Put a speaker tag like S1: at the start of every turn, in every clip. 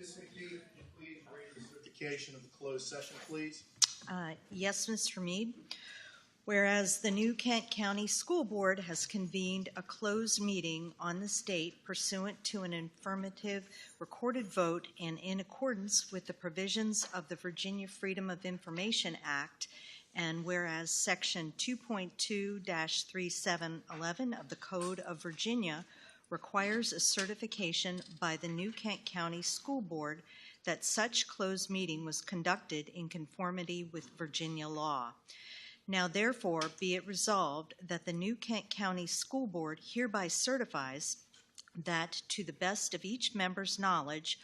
S1: Ms. McKee, can you please read the certification of the closed session, please?
S2: Yes, Mr. Mead. Whereas the New Kent County School Board has convened a closed meeting on this date pursuant to an affirmative recorded vote and in accordance with the provisions of the Virginia Freedom of Information Act, and whereas Section 2.2-3711 of the Code of Virginia requires a certification by the New Kent County School Board that such closed meeting was conducted in conformity with Virginia law. Now, therefore, be it resolved that the New Kent County School Board hereby certifies that, to the best of each member's knowledge,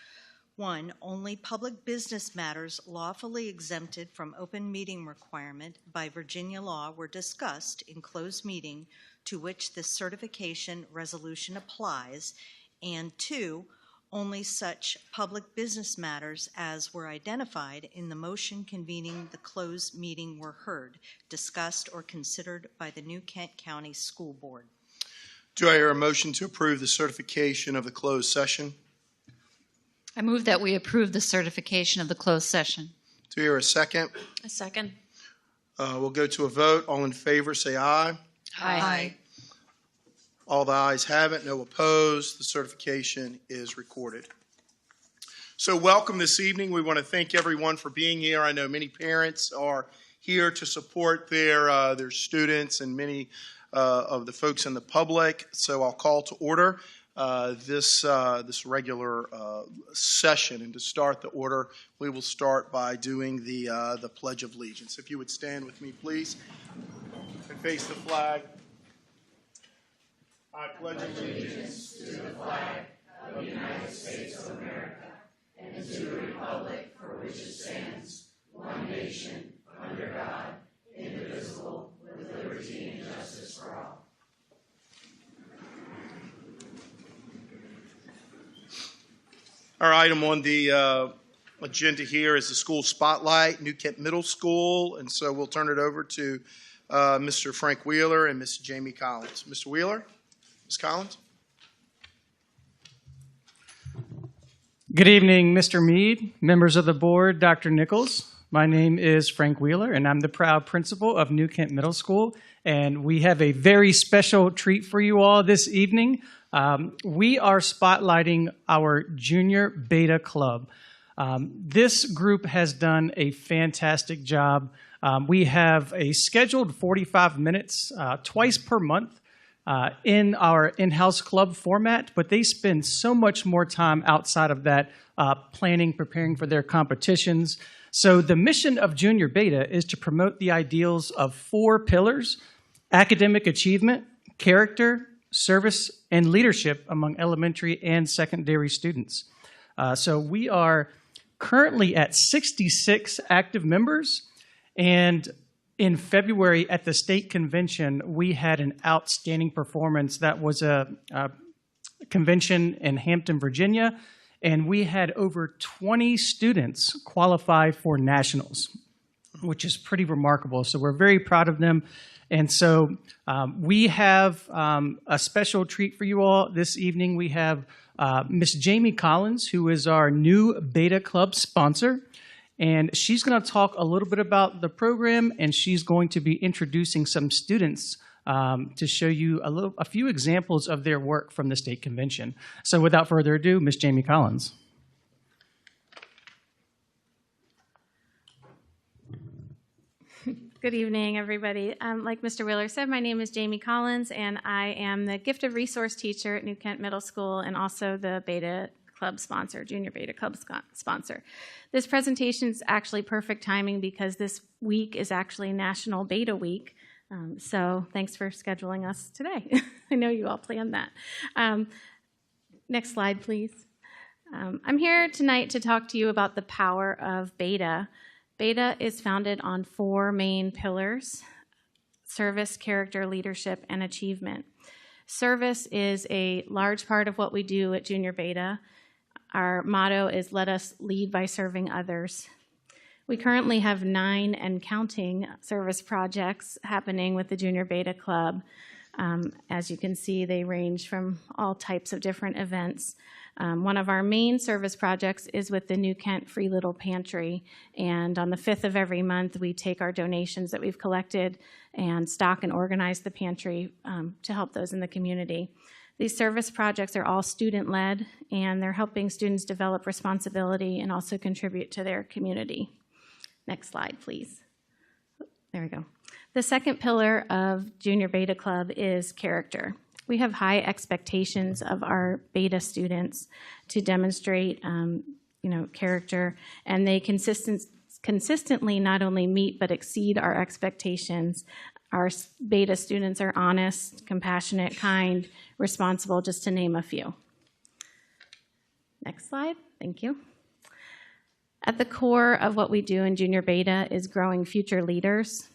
S2: 1, only public business matters lawfully exempted from open meeting requirement by Virginia law were discussed in closed meeting to which this certification resolution applies, and 2, only such public business matters as were identified in the motion convening the closed meeting were heard, discussed, or considered by the New Kent County School Board.
S1: Do I hear a motion to approve the certification of the closed session?
S3: I move that we approve the certification of the closed session.
S1: Do I hear a second?
S3: A second.
S1: We'll go to a vote. All in favor, say aye.
S3: Aye.
S1: All the ayes have it, no opposed. The certification is recorded. So welcome this evening. We want to thank everyone for being here. I know many parents are here to support their students and many of the folks in the public. So I'll call to order this regular session. And to start the order, we will start by doing the Pledge of Allegiance. If you would stand with me, please, and face the flag. I pledge allegiance to the flag of the United States of America and to the republic for which it stands, one nation, under God, indivisible, with liberty and justice for all. Our item on the agenda here is the school spotlight, New Kent Middle School, and so we'll turn it over to Mr. Frank Wheeler and Ms. Jamie Collins. Mr. Wheeler? Ms. Collins?
S4: Good evening, Mr. Mead, members of the board, Dr. Nichols. My name is Frank Wheeler, and I'm the proud principal of New Kent Middle School, and we have a very special treat for you all this evening. We are spotlighting our Junior Beta Club. This group has done a fantastic job. We have a scheduled 45 minutes twice per month in our in-house club format, but they spend so much more time outside of that planning, preparing for their competitions. So the mission of Junior Beta is to promote the ideals of 4 pillars: academic achievement, character, service, and leadership among elementary and secondary students. So we are currently at 66 active members, and in February at the state convention, we had an outstanding performance. That was a convention in Hampton, Virginia, and we had over 20 students qualify for nationals, which is pretty remarkable. So we're very proud of them. And so we have a special treat for you all this evening. We have Miss Jamie Collins, who is our new Beta Club sponsor. And she's going to talk a little bit about the program, and she's going to be introducing some students to show you a few examples of their work from the state convention. So without further ado, Miss Jamie Collins.
S5: Good evening, everybody. Like Mr. Wheeler said, my name is Jamie Collins, and I am the Gifted Resource Teacher at New Kent Middle School and also the Beta Club sponsor, Junior Beta Club sponsor. This presentation is actually perfect timing because this week is actually National Beta Week. So thanks for scheduling us today. I know you all planned that. Next slide, please. I'm here tonight to talk to you about the power of Beta. Beta is founded on 4 main pillars: service, character, leadership, and achievement. Service is a large part of what we do at Junior Beta. Our motto is, let us lead by serving others. We currently have 9 and counting service projects happening with the Junior Beta Club. As you can see, they range from all types of different events. One of our main service projects is with the New Kent Free Little Pantry, and on the 5th of every month, we take our donations that we've collected and stock and organize the pantry to help those in the community. These service projects are all student-led, and they're helping students develop responsibility and also contribute to their community. Next slide, please. There we go. The second pillar of Junior Beta Club is character. We have high expectations of our Beta students to demonstrate, character, and they consistently not only meet but exceed our expectations. Our Beta students are honest, compassionate, kind, responsible, just to name a few. Next slide. Thank you. At the core of what we do in Junior Beta is growing future leaders.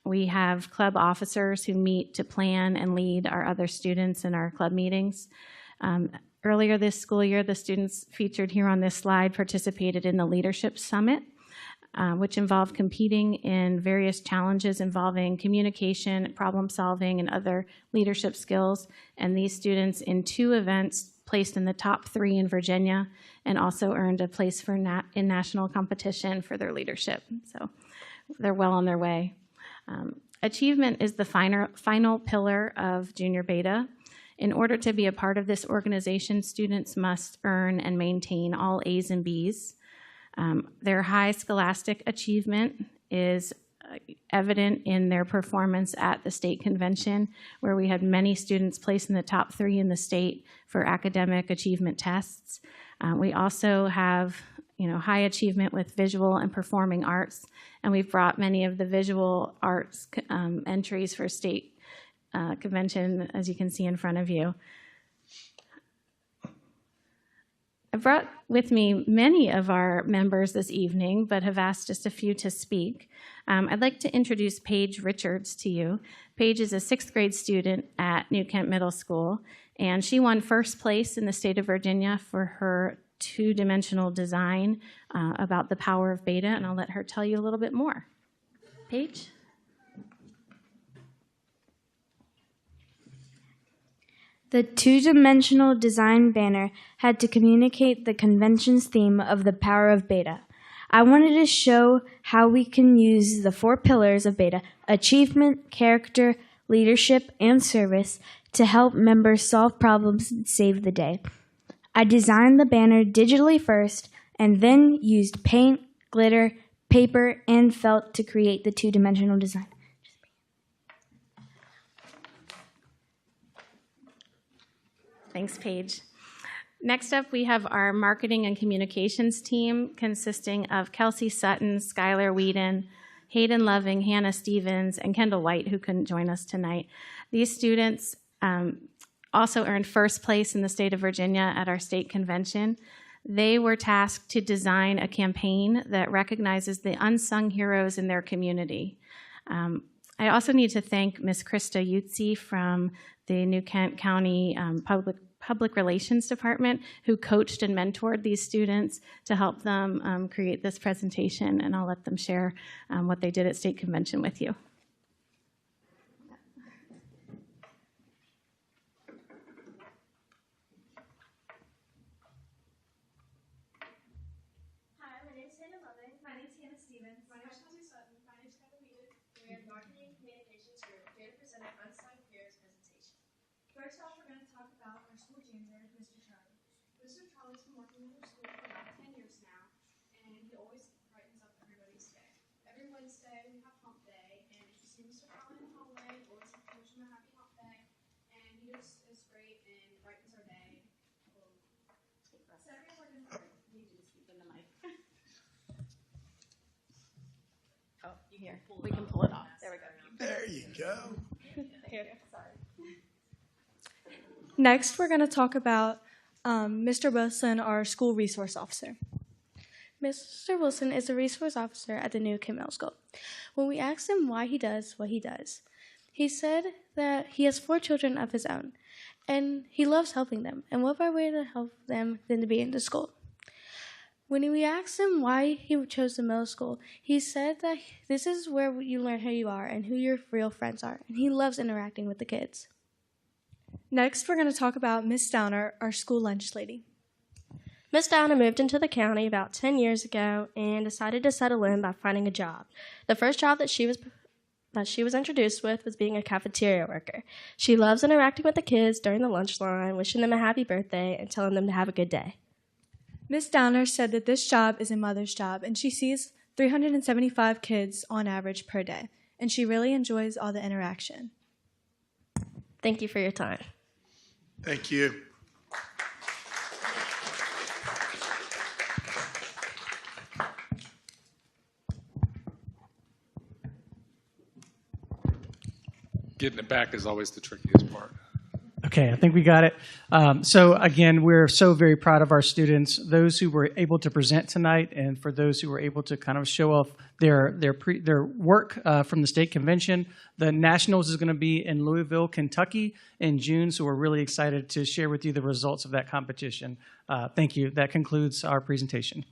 S5: We have club officers who meet to plan and lead our other students in our club meetings. Earlier this school year, the students featured here on this slide participated in the Leadership Summit, which involved competing in various challenges involving communication, problem solving, and other leadership skills. And these students in 2 events placed in the top 3 in Virginia and also earned a place in national competition for their leadership. So they're well on their way. Achievement is the final pillar of Junior Beta. In order to be a part of this organization, students must earn and maintain all A's and B's. Their high scholastic achievement is evident in their performance at the state convention, where we had many students placed in the top 3 in the state for academic achievement tests. We also have high achievement with visual and performing arts, and we've brought many of the visual arts entries for state convention, as you can see in front of you. I brought with me many of our members this evening, but have asked just a few to speak. I'd like to introduce Paige Richards to you. Paige is a 6th grade student at New Kent Middle School, and she won first place in the state of Virginia for her 2-dimensional design about the power of Beta, and I'll let her tell you a little bit more. Paige?
S6: The 2-dimensional design banner had to communicate the convention's theme of the power of Beta. I wanted to show how we can use the 4 pillars of Beta: achievement, character, leadership, and service to help members solve problems and save the day. I designed the banner digitally first and then used paint, glitter, paper, and felt to create the 2-dimensional design.
S5: Thanks, Paige. Next up, we have our marketing and communications team consisting of Kelsey Sutton, Skylar Whedon, Hayden Loving, Hannah Stevens, and Kendall White, who couldn't join us tonight. These students also earned first place in the state of Virginia at our state convention. They were tasked to design a campaign that recognizes the unsung heroes in their community. I also need to thank Ms. Krista Utzi from the New Kent County Public Relations Department, who coached and mentored these students to help them create this presentation, and I'll let them share what they did at state convention with you.
S7: First off, we're going to talk about our school janitor, Mr. Charlie. Mr. Charlie's been working in our school for about 10 years now, and he always brightens up everybody's day. Every Wednesday, we have hump day, and if you see Mr. Charlie in the hallway, always wish him a happy hump day, and he just is great and brightens our day. Saturday, we're going to
S5: You need to speak in the mic. Oh, you hear? We can pull it off. There we go.
S1: There you go.
S5: Sorry.
S7: Next, we're going to talk about Mr. Wilson, our school resource officer. Mr. Wilson is a resource officer at the New Kent Middle School. When we asked him why he does what he does, he said that he has 4 children of his own, and he loves helping them. And what better way to help them than to be in the school? When we asked him why he chose the middle school, he said that this is where you learn who you are and who your real friends are, and he loves interacting with the kids. Next, we're going to talk about Miss Downer, our school lunch lady.
S8: Miss Downer moved into the county about 10 years ago and decided to settle in by finding a job. The first job that she was introduced with was being a cafeteria worker. She loves interacting with the kids during the lunch line, wishing them a happy birthday and telling them to have a good day.
S7: Miss Downer said that this job is a mother's job, and she sees 375 kids on average per day, and she really enjoys all the interaction.
S8: Thank you for your time.
S1: Thank you.
S9: Getting it back is always the trickiest part.
S4: Okay, I think we got it. So again, we're so very proud of our students, those who were able to present tonight, and for those who were able to kind of show off their work from the state convention. The Nationals is going to be in Louisville, Kentucky in June, so we're really excited to share with you the results of that competition. Thank you. That concludes our presentation.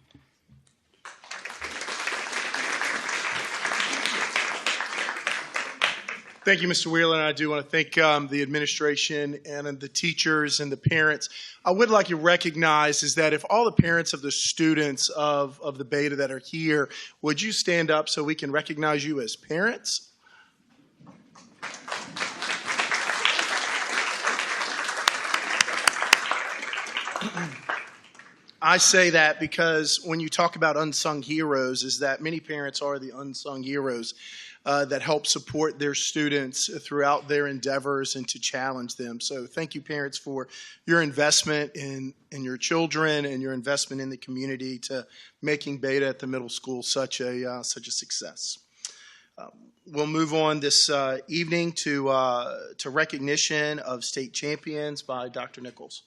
S1: Thank you, Mr. Wheeler, and I do want to thank the administration and the teachers and the parents. I would like to recognize is that if all the parents of the students of the Beta that are here, would you stand up so we can recognize you as parents? I say that because when you talk about unsung heroes, is that many parents are the unsung heroes that help support their students throughout their endeavors and to challenge them. So thank you, parents, for your investment in your children and your investment in the community to making Beta at the middle school such a success. We'll move on this evening to recognition of state champions by Dr. Nichols.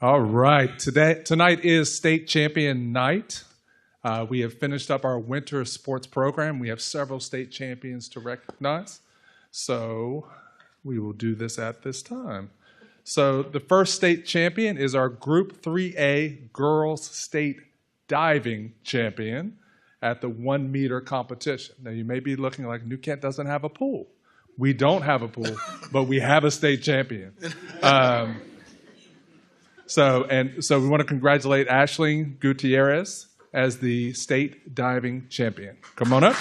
S9: All right, tonight is state champion night. We have finished up our winter sports program. We have several state champions to recognize. So we will do this at this time. So the first state champion is our Group 3A Girls State Diving Champion at the 1 meter competition. Now you may be looking like New Kent doesn't have a pool. We don't have a pool, but we have a state champion. So we want to congratulate Aisling Gutierrez as the state diving champion. Come on up.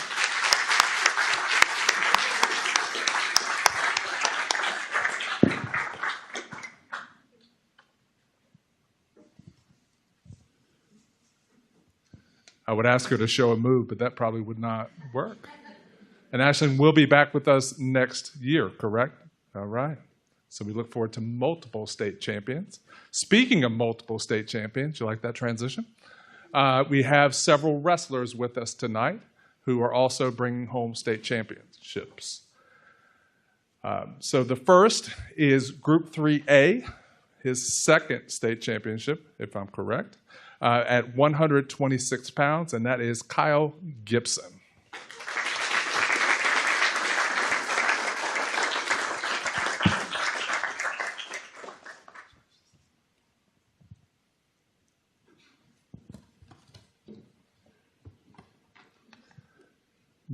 S9: I would ask her to show a move, but that probably would not work. And Aisling will be back with us next year, correct? All right. So we look forward to multiple state champions. Speaking of multiple state champions, you like that transition? We have several wrestlers with us tonight who are also bringing home state championships. So the first is Group 3A, his second state championship, if I'm correct, at 126 pounds, and that is Kyle Gibson.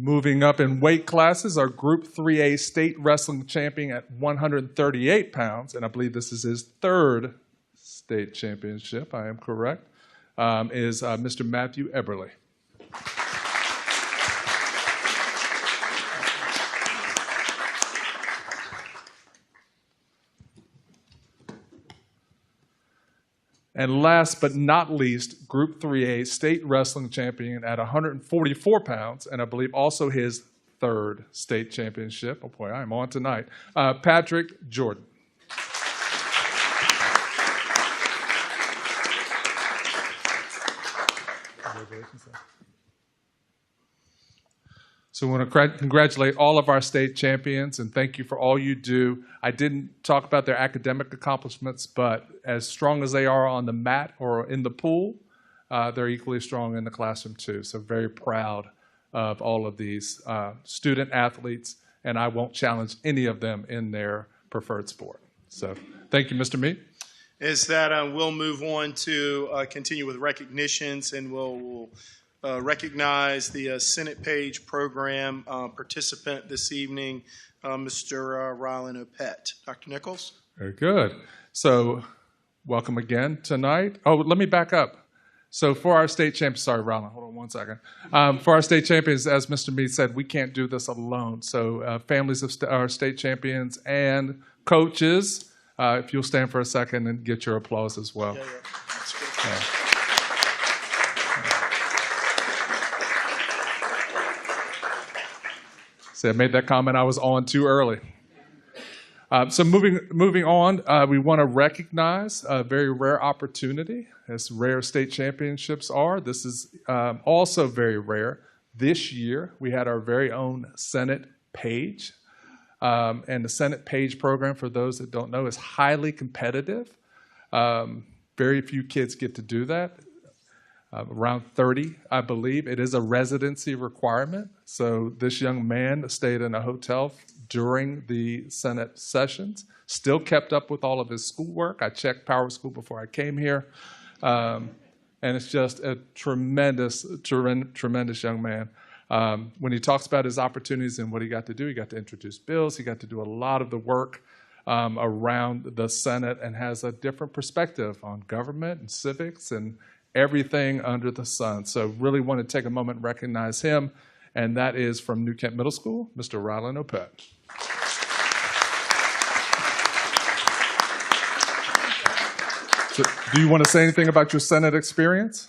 S9: Moving up in weight classes, our Group 3A state wrestling champion at 138 pounds, and I believe this is his third state championship, I am correct, is Mr. Matthew Eberly. And last but not least, Group 3A state wrestling champion at 144 pounds, and I believe also his third state championship. Oh boy, I'm on tonight. Patrick Jordan. So we want to congratulate all of our state champions and thank you for all you do. I didn't talk about their academic accomplishments, but as strong as they are on the mat or in the pool, they're equally strong in the classroom too. So very proud of all of these student athletes, and I won't challenge any of them in their preferred sport. So thank you, Mr. Mead.
S1: is that we'll move on to continue with recognitions, and we'll recognize the Senate Page Program participant this evening, Mr. Rylan Opett. Dr. Nichols?
S9: Very good. So welcome again tonight. Oh, let me back up. So for our state champions, sorry, Rylan, hold on one second. For our state champions, as Mr. Meade said, we can't do this alone. So families of our state champions and coaches, if you'll stand for a second and get your applause as well.
S1: Yeah. That's good.
S9: Yeah. See, I made that comment. I was on too early. So moving on, we want to recognize a very rare opportunity, as rare state championships are. This is also very rare. This year, we had our very own Senate Page. And the Senate Page program, for those that don't know, is highly competitive. Very few kids get to do that. Around 30, I believe. It is a residency requirement. So this young man stayed in a hotel during the Senate sessions, still kept up with all of his schoolwork. I checked Power School before I came here. And it's just a tremendous young man. When he talks about his opportunities and what he got to do, he got to introduce bills. He got to do a lot of the work around the Senate and has a different perspective on government and civics and everything under the sun. So really want to take a moment and recognize him, and that is from New Kent Middle School, Mr. Rylan Opett. So, do you want to say anything about your Senate experience?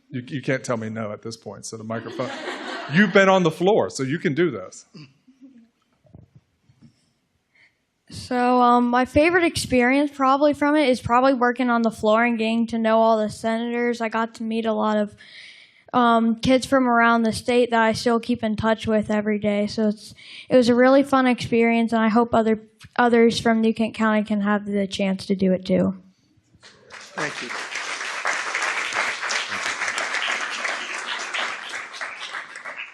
S9: You can't tell me no at this point, so the microphone. You've been on the floor, so you can do this.
S10: So my favorite experience probably from it is probably working on the floor and getting to know all the senators. I got to meet a lot of kids from around the state that I still keep in touch with every day. So it was a really fun experience, and I hope others from New Kent County can have the chance to do it too.
S1: Thank you.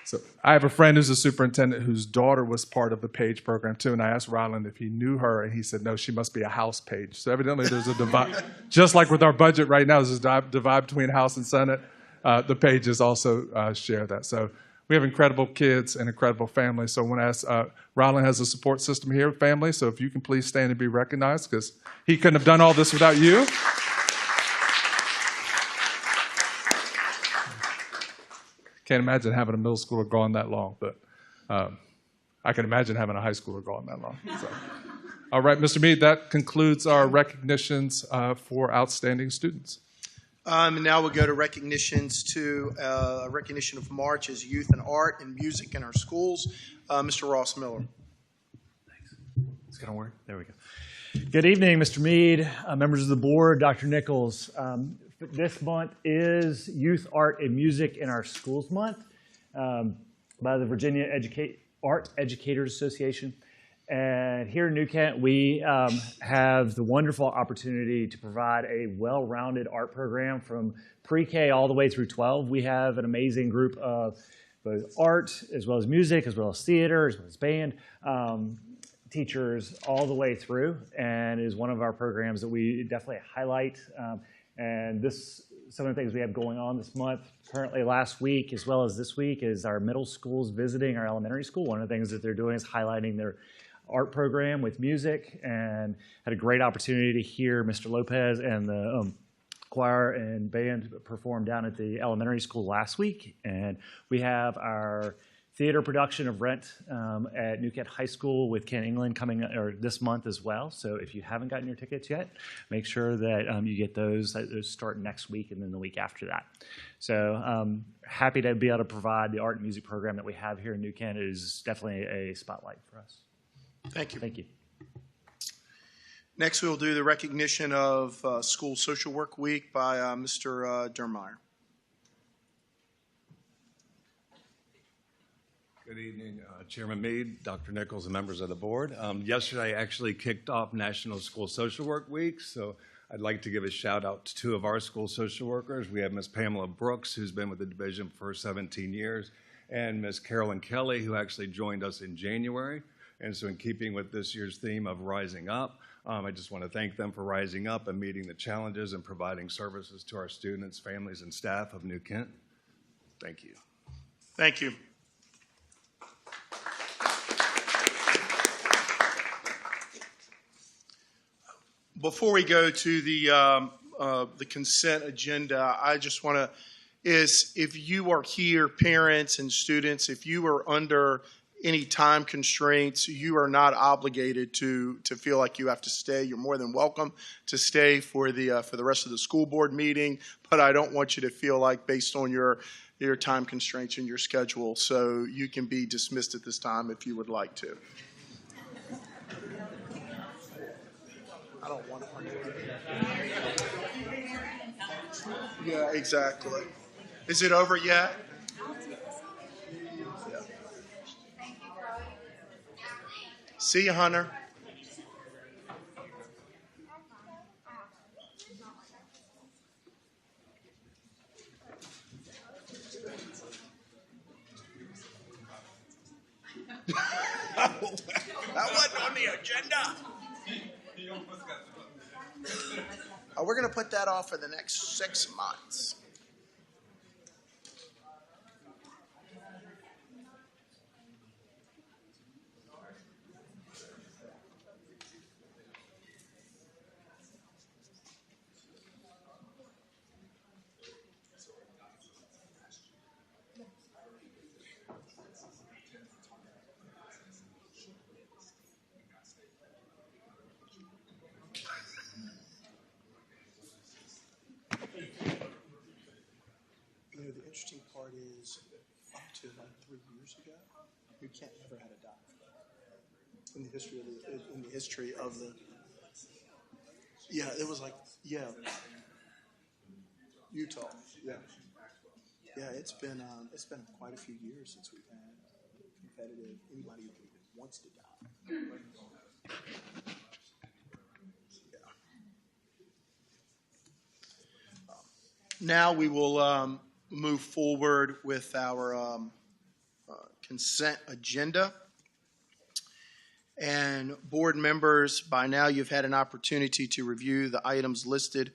S9: So I have a friend who's a superintendent whose daughter was part of the Page program too, and I asked Rylan if he knew her, and he said, no, she must be a House Page. So evidently there's a divide. Just like with our budget right now, there's a divide between House and Senate. The Pages also share that. So we have incredible kids and incredible families. So I want to ask, Rylan has a support system here, family, so if you can please stand and be recognized, because he couldn't have done all this without you. Can't imagine having a middle schooler gone that long, but I can imagine having a high schooler gone that long. So. All right, Mr. Meade, that concludes our recognitions for outstanding students.
S1: And now we'll go to recognitions to a recognition of March as youth and art and music in our schools. Mr. Ross Miller.
S11: Thanks. It's going to work. There we go. Good evening, Mr. Meade, members of the board, Dr. Nichols. This month is Youth, Art, and Music in Our Schools Month by the Virginia Art Educators Association. And here in New Kent, we have the wonderful opportunity to provide a well-rounded art program from pre-K all the way through 12. We have an amazing group of both art, as well as music, as well as theater, as well as band, teachers all the way through, and is one of our programs that we definitely highlight. And some of the things we have going on this month, currently last week as well as this week, is our middle schools visiting our elementary school. One of the things that they're doing is highlighting their art program with music, and had a great opportunity to hear Mr. Lopez and the choir and band perform down at the elementary school last week. And we have our theater production of Rent at New Kent High School with Ken England coming this month as well. So if you haven't gotten your tickets yet, make sure that you get those. Those start next week and then the week after that. So happy to be able to provide the art and music program that we have here in New Kent. It is definitely a spotlight for us.
S1: Thank you.
S11: Thank you.
S1: Next, we'll do the recognition of School Social Work Week by Mr. Dermeyer.
S12: Good evening, Chairman Meade, Dr. Nichols, and members of the board. Yesterday actually kicked off National School Social Work Week, so I'd like to give a shout out to two of our school social workers. We have Ms. Pamela Brooks, who's been with the division for 17 years, and Ms. Carolyn Kelly, who actually joined us in January. And so in keeping with this year's theme of rising up, I just want to thank them for rising up and meeting the challenges and providing services to our students, families, and staff of New Kent. Thank you.
S1: Thank you. Before we go to the consent agenda, I just want to, if you are here, parents and students, if you are under any time constraints, you are not obligated to feel like you have to stay. You're more than welcome to stay for the rest of the school board meeting, but I don't want you to feel like based on your time constraints and your schedule, so you can be dismissed at this time if you would like to. I don't want to argue. Yeah, exactly. Is it over yet? Yeah. See you, Hunter. That wasn't on the agenda. We're going to put that off for the next 6 months. The interesting part is, up to like 3 years ago, New Kent never had a doctor in the history of the. Yeah, it was like Utah. Yeah, it's been quite a few years since we've had competitive anybody who wants to die. Now we will move forward with our consent agenda. And board members, by now you've had an opportunity to review the items listed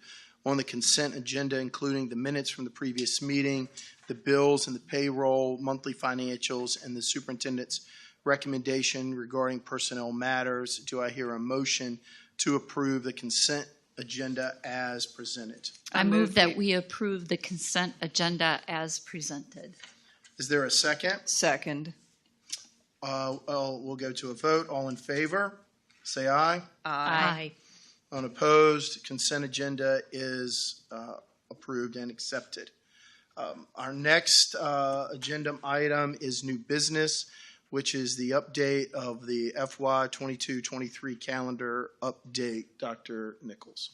S1: on the consent agenda, including the minutes from the previous meeting, the bills and the payroll, monthly financials, and the superintendent's recommendation regarding personnel matters. Do I hear a motion to approve the consent agenda as presented?
S3: I move that we approve the consent agenda as presented.
S1: Is there a second?
S13: Second.
S1: We'll go to a vote. All in favor, say aye.
S3: Aye.
S1: Unopposed, consent agenda is approved and accepted. Our next agenda item is new business, which is the update of the FY 22-23 calendar update. Dr. Nichols.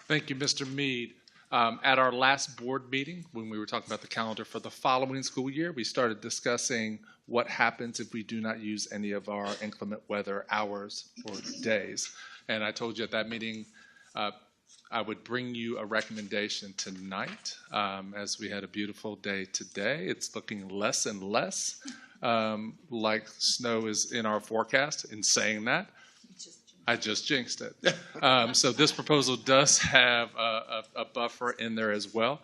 S9: Thank you, Mr. Mead. At our last board meeting, when we were talking about the calendar for the following school year, we started discussing what happens if we do not use any of our inclement weather hours or days. And I told you at that meeting I would bring you a recommendation tonight, as we had a beautiful day today. It's looking less and less like snow is in our forecast. In saying that, I just jinxed it. So this proposal does have a buffer in there as well.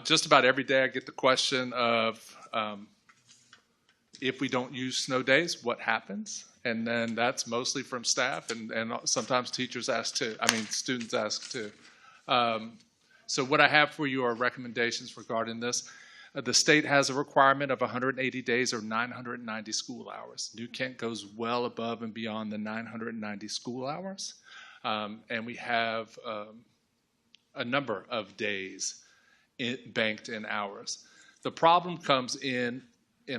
S9: Just about every day I get the question of if we don't use snow days, what happens? And then that's mostly from staff, and sometimes teachers ask too. Students ask too. So what I have for you are recommendations regarding this. The state has a requirement of 180 days or 990 school hours. New Kent goes well above and beyond the 990 school hours. And we have a number of days banked in hours. The problem comes in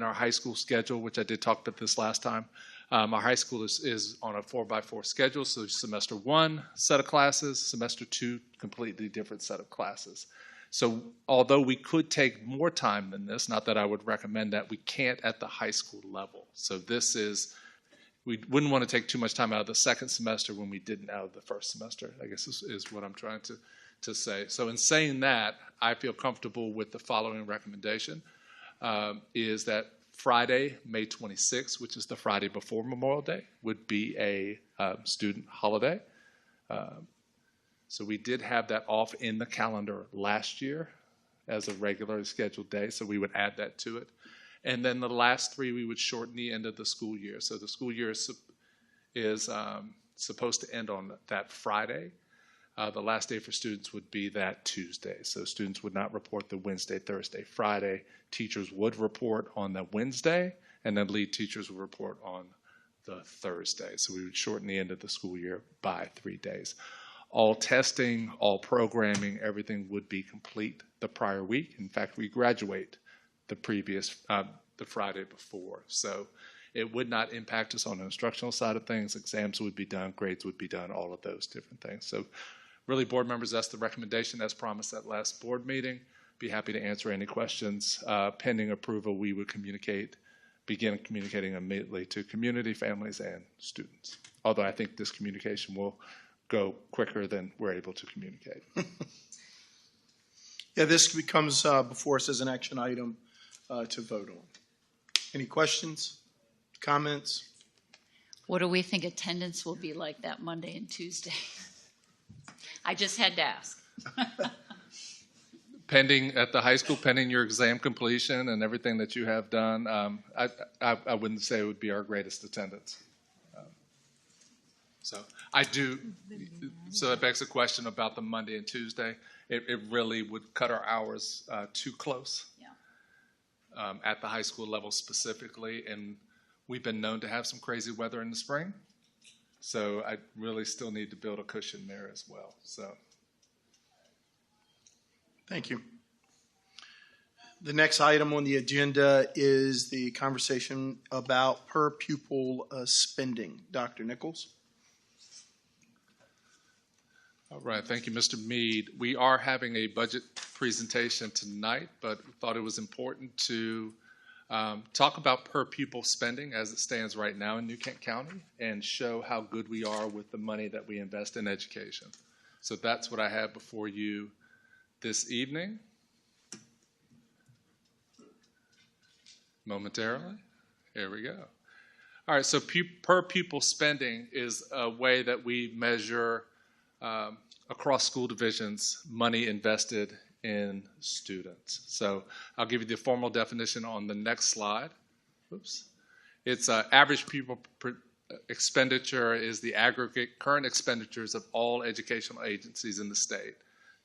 S9: our high school schedule, which I did talk about this last time. Our high school is on a 4x4 schedule, so semester 1, set of classes, semester 2, completely different set of classes. So although we could take more time than this, not that I would recommend that, we can't at the high school level. So we wouldn't want to take too much time out of the second semester when we didn't out of the first semester, I guess is what I'm trying to say. So in saying that, I feel comfortable with the following recommendation, is that Friday, May 26th, which is the Friday before Memorial Day, would be a student holiday. So we did have that off in the calendar last year as a regularly scheduled day, so we would add that to it. And then the last three, we would shorten the end of the school year. So the school year is supposed to end on that Friday. The last day for students would be that Tuesday. So students would not report the Wednesday, Thursday, Friday. Teachers would report on the Wednesday, and then lead teachers would report on the Thursday. So we would shorten the end of the school year by 3 days. All testing, all programming, everything would be complete the prior week. In fact, we graduate the Friday before. So it would not impact us on the instructional side of things. Exams would be done, grades would be done, all of those different things. So really, board members, that's the recommendation as promised at last board meeting. Be happy to answer any questions. Pending approval, we would begin communicating immediately to community, families, and students. Although I think this communication will go quicker than we're able to communicate.
S1: Yeah, this becomes before us as an action item to vote on. Any questions, comments?
S3: What do we think attendance will be like that Monday and Tuesday? I just had to ask.
S9: Pending at the high school, pending your exam completion and everything that you have done, I wouldn't say it would be our greatest attendance. So that begs the question about the Monday and Tuesday. It really would cut our hours too close at the high school level specifically. And we've been known to have some crazy weather in the spring. So I really still need to build a cushion there as well. So,
S1: thank you. The next item on the agenda is the conversation about per pupil spending. Dr. Nichols.
S9: All right, thank you, Mr. Mead. We are having a budget presentation tonight, but thought it was important to talk about per pupil spending as it stands right now in New Kent County and show how good we are with the money that we invest in education. So that's what I have before you this evening. Momentarily. Here we go. All right, so per pupil spending is a way that we measure across school divisions money invested in students. So I'll give you the formal definition on the next slide. Oops. It's average pupil expenditure is the aggregate current expenditures of all educational agencies in the state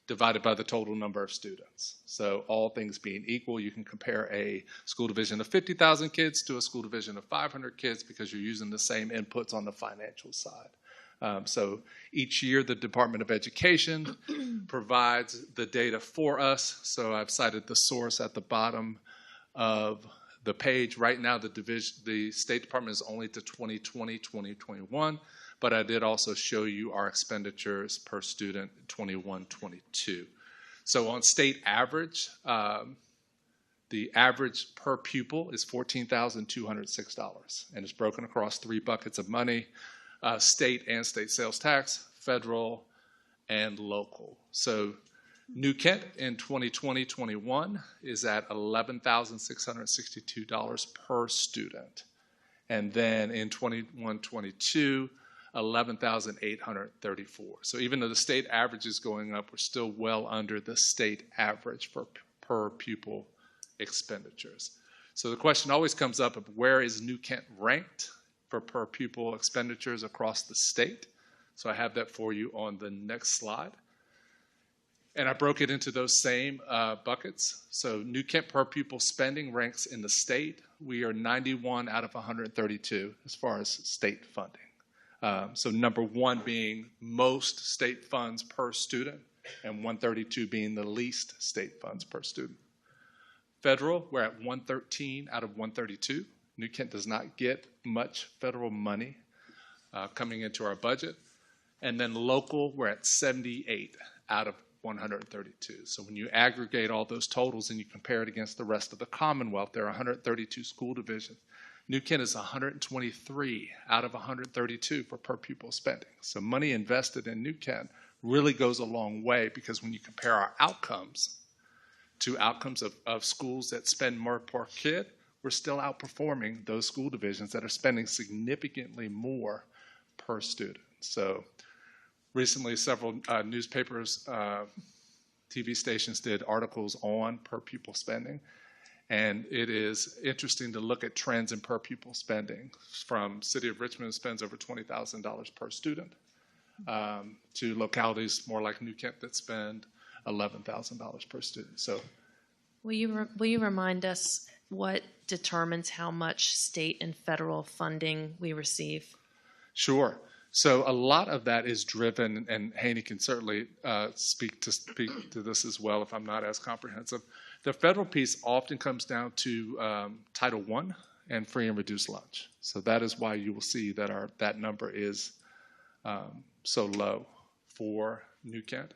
S9: divided by the total number of students. So all things being equal, you can compare a school division of 50,000 kids to a school division of 500 kids because you're using the same inputs on the financial side. So each year, the Department of Education provides the data for us. So I've cited the source at the bottom of the page. Right now, the State Department is only to 2020, 2021, but I did also show you our expenditures per student 21, 22. So on state average, the average per pupil is $14,206, and it's broken across 3 buckets of money. State and state sales tax, federal, and local. So New Kent in 2020-21 is at $11,662 per student. And then in 21-22, $11,834. So even though the state average is going up, we're still well under the state average for per pupil expenditures. So the question always comes up of where is New Kent ranked for per pupil expenditures across the state. So I have that for you on the next slide. And I broke it into those same buckets. So New Kent per pupil spending ranks in the state. We are 91 out of 132 as far as state funding. So number 1 being most state funds per student, and 132 being the least state funds per student. Federal, we're at 113 out of 132. New Kent does not get much federal money coming into our budget. And then local, we're at 78 out of 132. So when you aggregate all those totals and you compare it against the rest of the Commonwealth, there are 132 school divisions. New Kent is 123 out of 132 for per pupil spending. So money invested in New Kent really goes a long way, because when you compare our outcomes to outcomes of schools that spend more per kid, we're still outperforming those school divisions that are spending significantly more per student. So recently, several newspapers, TV stations did articles on per pupil spending. And it is interesting to look at trends in per pupil spending from City of Richmond spends over $20,000 per student to localities more like New Kent that spend $11,000 per student. So,
S13: will you remind us what determines how much state and federal funding we receive?
S9: Sure. So a lot of that is driven, and Haney can certainly speak to this as well if I'm not as comprehensive. The federal piece often comes down to Title I and free and reduced lunch. So that is why you will see that that number is so low for New Kent.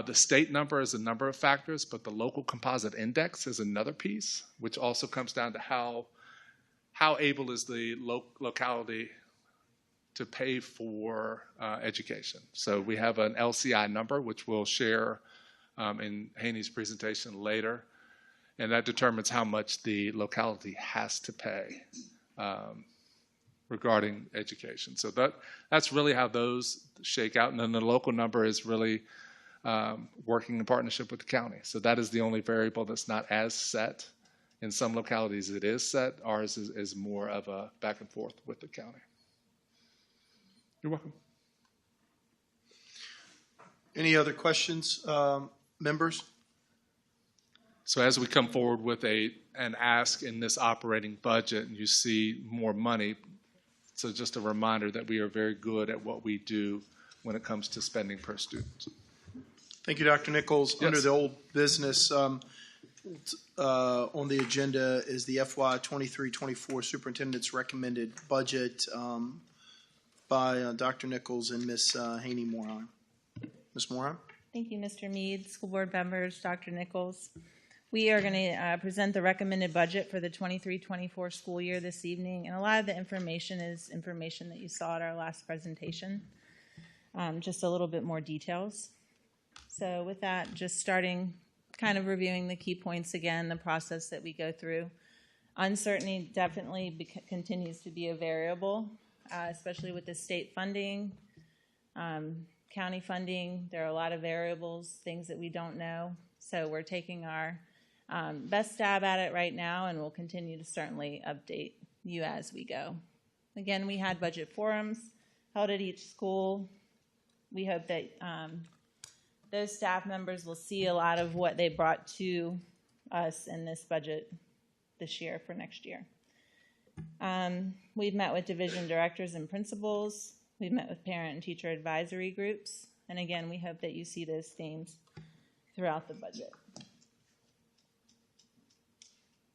S9: The state number is a number of factors, but the local composite index is another piece, which also comes down to how able is the locality to pay for education. So we have an LCI number, which we'll share in Haney's presentation later, and that determines how much the locality has to pay regarding education. So that's really how those shake out, and then the local number is really working in partnership with the county. So that is the only variable that's not as set. In some localities it is set. Ours is more of a back and forth with the county. You're welcome.
S1: Any other questions, members?
S9: So as we come forward with an ask in this operating budget and you see more money, so just a reminder that we are very good at what we do when it comes to spending per student.
S1: Thank you, Dr. Nichols.
S9: Yes.
S1: Under the old business, on the agenda is the FY 23-24 Superintendent's recommended budget by Dr. Nichols and Ms. Haney-Moran. Ms. Moran?
S14: Thank you, Mr. Mead, school board members, Dr. Nichols. We are going to present the recommended budget for the 23-24 school year this evening, and a lot of the information is information that you saw at our last presentation, just a little bit more details. So with that, just starting kind of reviewing the key points again, the process that we go through. Uncertainty definitely continues to be a variable, especially with the state funding, county funding. There are a lot of variables, things that we don't know. So we're taking our best stab at it right now, and we'll continue to certainly update you as we go. Again, we had budget forums held at each school. We hope that those staff members will see a lot of what they brought to us in this budget this year for next year. We've met with division directors and principals. We've met with parent and teacher advisory groups. And again, we hope that you see those themes throughout the budget.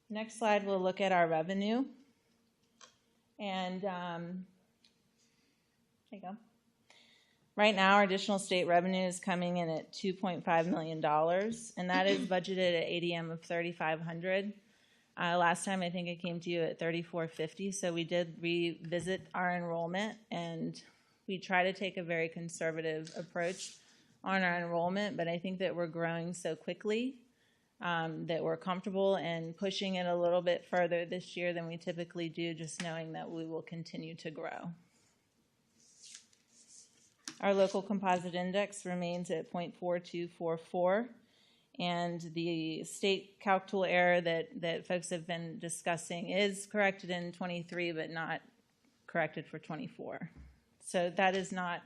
S14: Next slide, we'll look at our revenue. And there you go. Right now, our additional state revenue is coming in at $2.5 million, and that is budgeted at ADM of $3,500. Last time, I think it came to you at $3,450, so we did revisit our enrollment, and we try to take a very conservative approach on our enrollment, but I think that we're growing so quickly that we're comfortable in pushing it a little bit further this year than we typically do, just knowing that we will continue to grow. Our local composite index remains at 0.4244, and the state calc tool error that folks have been discussing is corrected in 23, but not corrected for 24. So that is not,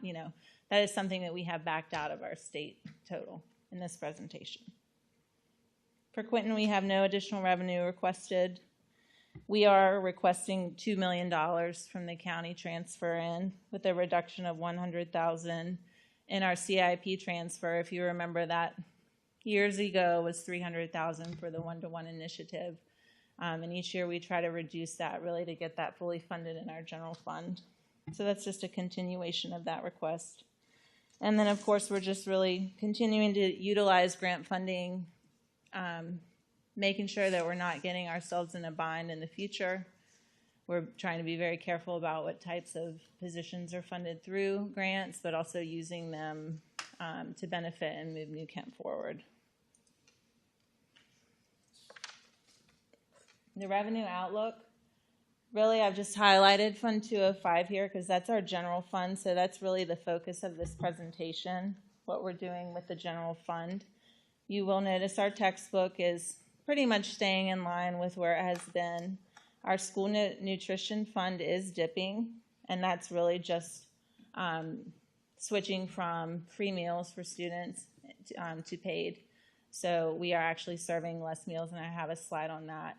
S14: that is something that we have backed out of our state total in this presentation. For Quinton, we have no additional revenue requested. We are requesting $2 million from the county transfer in, with a reduction of $100,000 in our CIP transfer. If you remember that, years ago was $300,000 for the one-to-one initiative, and each year we try to reduce that really to get that fully funded in our general fund. So that's just a continuation of that request. And then, of course, we're just really continuing to utilize grant funding, making sure that we're not getting ourselves in a bind in the future. We're trying to be very careful about what types of positions are funded through grants, but also using them to benefit and move New Kent forward. The revenue outlook, really I've just highlighted Fund 205 here because that's our general fund, so that's really the focus of this presentation, what we're doing with the general fund. You will notice our textbook is pretty much staying in line with where it has been. Our school nutrition fund is dipping, and that's really just switching from free meals for students to paid. So we are actually serving less meals, and I have a slide on that.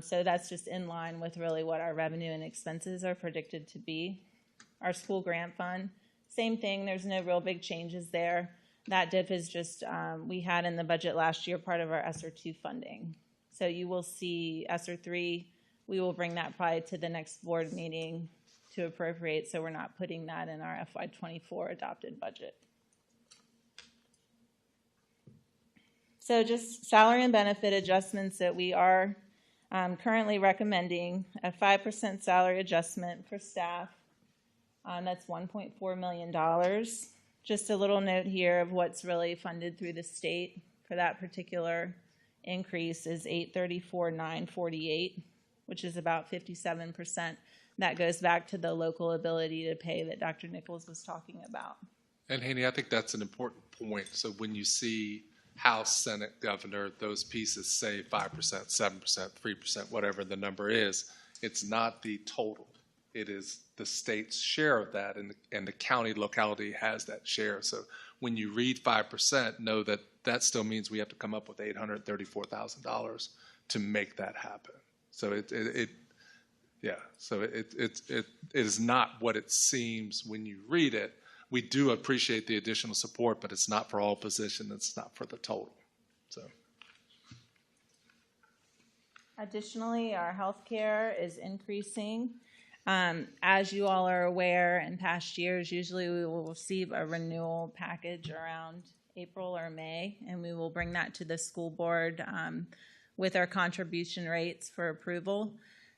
S14: So that's just in line with really what our revenue and expenses are predicted to be. Our school grant fund, same thing. There's no real big changes there. That dip is just, we had in the budget last year part of our ESSER 2 funding. So you will see ESSER 3, we will bring that probably to the next board meeting to appropriate, so we're not putting that in our FY24 adopted budget. So just salary and benefit adjustments that we are currently recommending: a 5% salary adjustment for staff. That's $1.4 million. Just a little note here of what's really funded through the state for that particular increase is $834,948, which is about 57%. That goes back to the local ability to pay that Dr. Nichols was talking about.
S9: And Haney, I think that's an important point. So when you see House, Senate, Governor, those pieces say 5%, 7%, 3%, whatever the number is, it's not the total. It is the state's share of that, and the county locality has that share. So when you read 5%, know that that still means we have to come up with $834,000 to make that happen. So it is not what it seems when you read it. We do appreciate the additional support, but it's not for all positions. It's not for the total. So,
S14: additionally, our health care is increasing. As you all are aware, in past years, usually we will receive a renewal package around April or May, and we will bring that to the school board with our contribution rates for approval.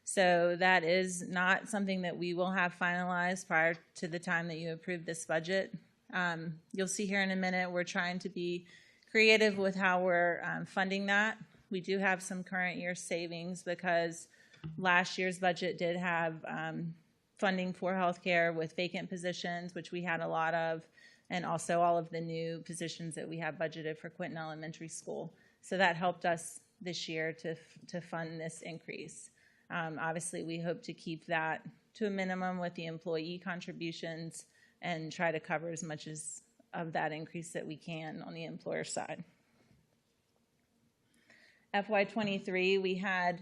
S14: So that is not something that we will have finalized prior to the time that you approve this budget. You'll see here in a minute, we're trying to be creative with how we're funding that. We do have some current year savings because last year's budget did have funding for healthcare with vacant positions, which we had a lot of, and also all of the new positions that we have budgeted for Quinton Elementary School. So that helped us this year to fund this increase. Obviously, we hope to keep that to a minimum with the employee contributions and try to cover as much of that increase that we can on the employer side. FY23, we had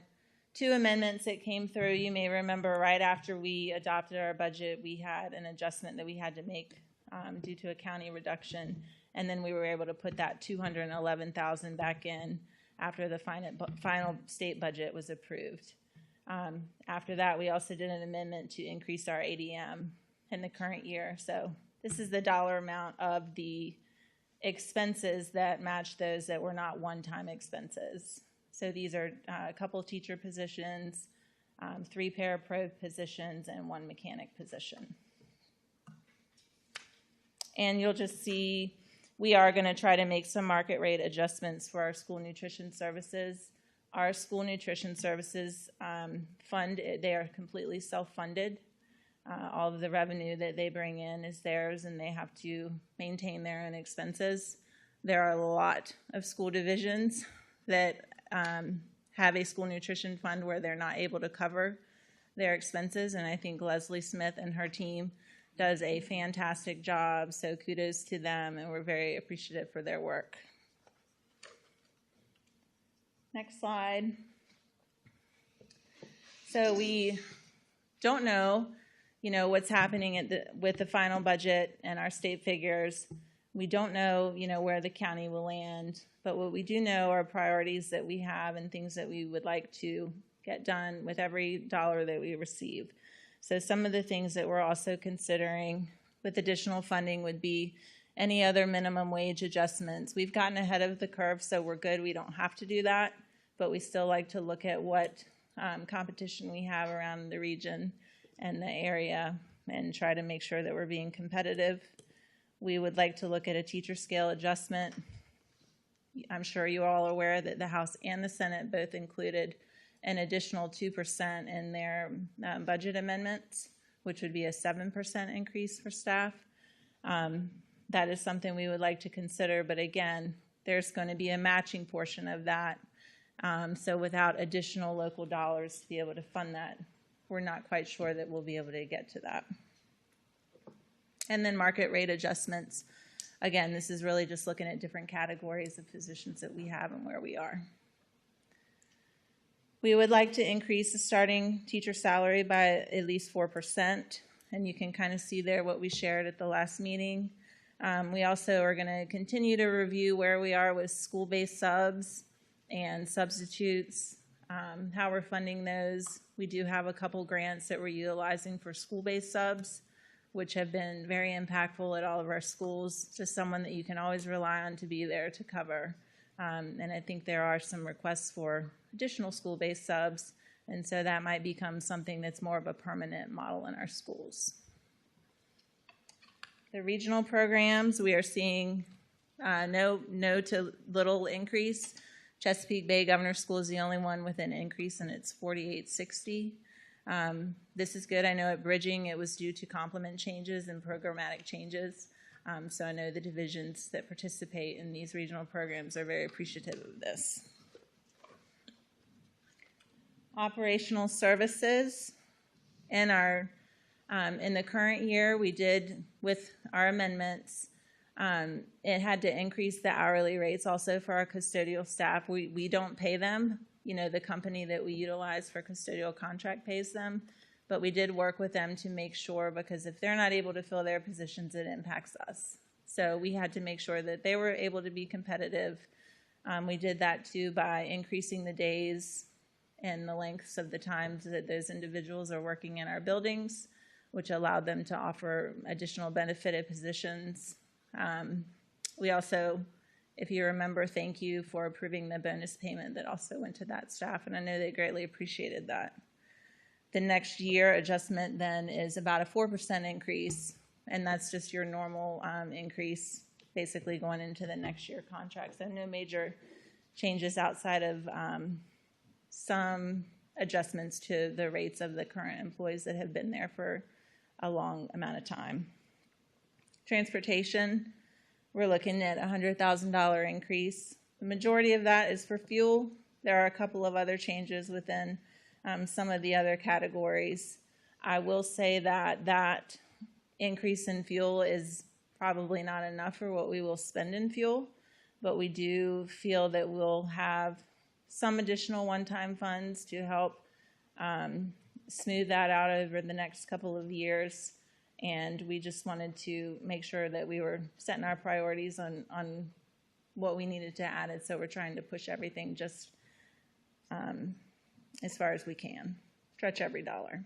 S14: 2 amendments that came through. You may remember right after we adopted our budget, we had an adjustment that we had to make due to a county reduction, and then we were able to put that $211,000 back in after the final state budget was approved. After that, we also did an amendment to increase our ADM in the current year. So this is the dollar amount of the expenses that match those that were not one-time expenses. So these are a couple teacher positions, 3 parapro positions, and 1 mechanic position. And you'll just see we are going to try to make some market rate adjustments for our school nutrition services. Our school nutrition services fund, they are completely self-funded. All of the revenue that they bring in is theirs, and they have to maintain their own expenses. There are a lot of school divisions that have a school nutrition fund where they're not able to cover their expenses, and I think Leslie Smith and her team does a fantastic job, so kudos to them, and we're very appreciative for their work. Next slide. So we don't know, what's happening with the final budget and our state figures. We don't know, where the county will land. But what we do know are priorities that we have and things that we would like to get done with every dollar that we receive. So some of the things that we're also considering with additional funding would be any other minimum wage adjustments. We've gotten ahead of the curve, so we're good. We don't have to do that, but we still like to look at what competition we have around the region and the area and try to make sure that we're being competitive. We would like to look at a teacher scale adjustment. I'm sure you all are aware that the House and the Senate both included an additional 2% in their budget amendments, which would be a 7% increase for staff. That is something we would like to consider, but again, there's going to be a matching portion of that. So without additional local dollars to be able to fund that, we're not quite sure that we'll be able to get to that. And then market rate adjustments. Again, this is really just looking at different categories of positions that we have and where we are. We would like to increase the starting teacher salary by at least 4%, and you can kind of see there what we shared at the last meeting. We also are going to continue to review where we are with school-based subs and substitutes, how we're funding those. We do have a couple grants that we're utilizing for school-based subs, which have been very impactful at all of our schools, just someone that you can always rely on to be there to cover. And I think there are some requests for additional school-based subs, and so that might become something that's more of a permanent model in our schools. The regional programs, we are seeing no to little increase. Chesapeake Bay Governor's School is the only one with an increase, and it's $48.60. This is good. I know at Bridging it was due to complement changes and programmatic changes. So I know the divisions that participate in these regional programs are very appreciative of this. Operational services. In the current year, we did, with our amendments, it had to increase the hourly rates also for our custodial staff. We don't pay them. You know, the company that we utilize for custodial contract pays them. But we did work with them to make sure, because if they're not able to fill their positions, it impacts us. So we had to make sure that they were able to be competitive. We did that too by increasing the days and the lengths of the times that those individuals are working in our buildings, which allowed them to offer additional benefited positions. We also, if you remember, thank you for approving the bonus payment that also went to that staff, and I know they greatly appreciated that. The next year adjustment then is about a 4% increase, and that's just your normal increase basically going into the next year contract. So no major changes outside of some adjustments to the rates of the current employees that have been there for a long amount of time. Transportation, we're looking at a $100,000 increase. The majority of that is for fuel. There are a couple of other changes within some of the other categories. I will say that that increase in fuel is probably not enough for what we will spend in fuel, but we do feel that we'll have some additional one-time funds to help smooth that out over the next couple of years. And we just wanted to make sure that we were setting our priorities on what we needed to add it. So we're trying to push everything just as far as we can, stretch every dollar.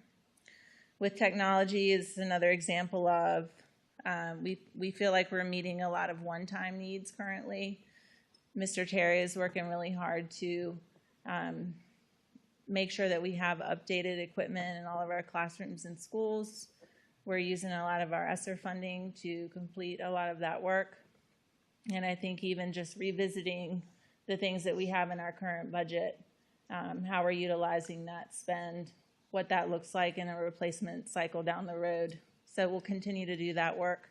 S14: With technology is another example of, we feel like we're meeting a lot of one-time needs currently. Mr. Terry is working really hard to make sure that we have updated equipment in all of our classrooms and schools. We're using a lot of our ESSER funding to complete a lot of that work. And I think even just revisiting the things that we have in our current budget, how we're utilizing that spend, what that looks like in a replacement cycle down the road. So we'll continue to do that work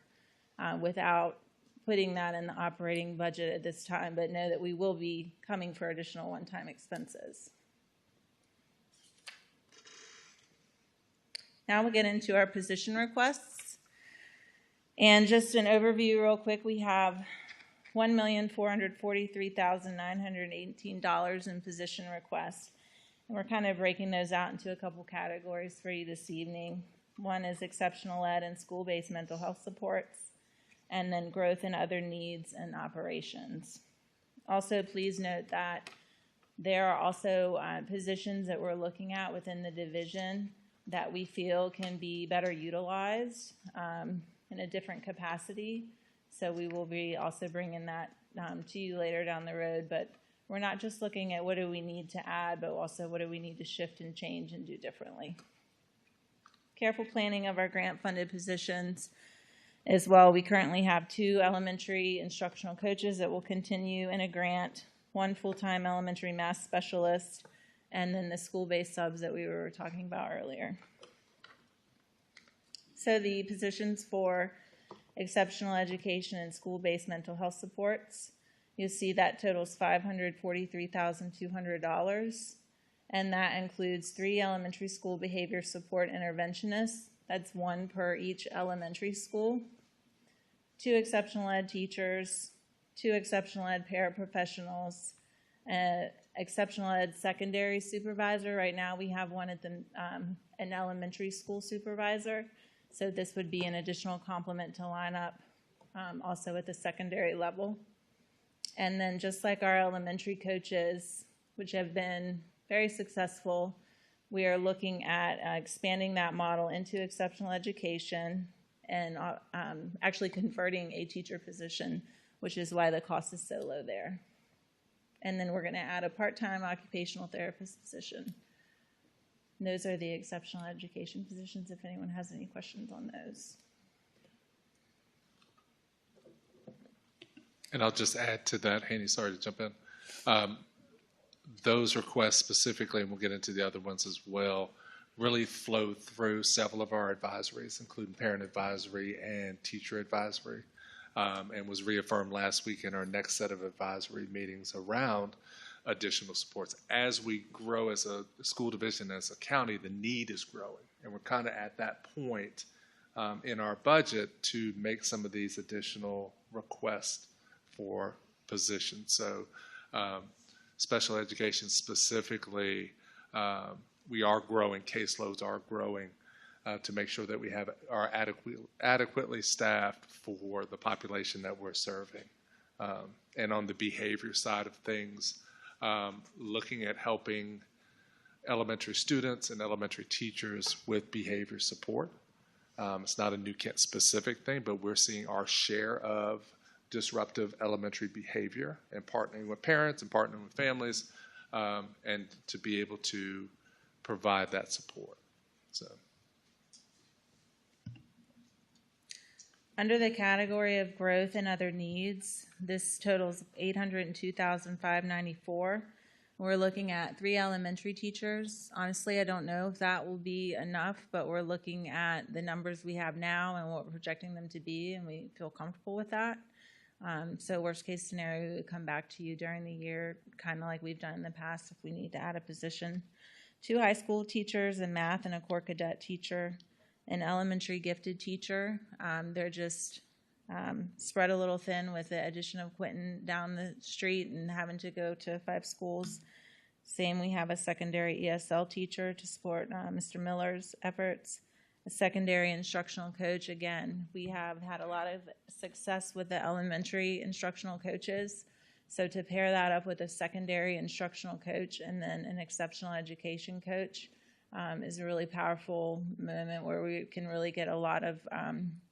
S14: without putting that in the operating budget at this time, but know that we will be coming for additional one-time expenses. Now we'll get into our position requests. And just an overview real quick, we have $1,443,918 in position requests. And we're kind of breaking those out into a couple categories for you this evening. One is exceptional ed and school-based mental health supports, and then growth in other needs and operations. Also, please note that there are also positions that we're looking at within the division that we feel can be better utilized in a different capacity. So we will be also bringing that to you later down the road. But we're not just looking at what do we need to add, but also what do we need to shift and change and do differently. Careful planning of our grant-funded positions as well. We currently have 2 elementary instructional coaches that will continue in a grant, 1 full-time elementary math specialist, and then the school-based subs that we were talking about earlier. So the positions for exceptional education and school-based mental health supports, you'll see that totals $543,200, and that includes 3 elementary school behavior support interventionists. That's 1 per each elementary school, 2 exceptional ed teachers, 2 exceptional ed paraprofessionals, exceptional ed secondary supervisor. Right now we have one at an elementary school supervisor, so this would be an additional complement to line up also at the secondary level. And then just like our elementary coaches, which have been very successful, we are looking at expanding that model into exceptional education and actually converting a teacher position, which is why the cost is so low there. And then we're going to add a part-time occupational therapist position. And those are the exceptional education positions, if anyone has any questions on those.
S9: And I'll just add to that, Haney, sorry to jump in. Those requests specifically, and we'll get into the other ones as well, really flow through several of our advisories, including parent advisory and teacher advisory, and was reaffirmed last week in our next set of advisory meetings around additional supports. As we grow as a school division, as a county, the need is growing, and we're kind of at that point in our budget to make some of these additional requests for positions. So special education specifically, we are growing, caseloads are growing to make sure that we are adequately staffed for the population that we're serving. And on the behavior side of things, looking at helping elementary students and elementary teachers with behavior support. It's not a New Kent specific thing, but we're seeing our share of disruptive elementary behavior and partnering with parents and partnering with families and to be able to provide that support. So,
S14: under the category of growth and other needs, this totals $802,594. We're looking at 3 elementary teachers. Honestly, I don't know if that will be enough, but we're looking at the numbers we have now and what we're projecting them to be, and we feel comfortable with that. So worst case scenario, we would come back to you during the year, kind of like we've done in the past if we need to add a position. 2 high school teachers in math and a core cadet teacher, an elementary gifted teacher. They're just spread a little thin with the addition of Quentin down the street and having to go to 5 schools. Same, we have a secondary ESL teacher to support Mr. Miller's efforts. A secondary instructional coach, again, we have had a lot of success with the elementary instructional coaches. So to pair that up with a secondary instructional coach and then an exceptional education coach is a really powerful moment where we can really get a lot of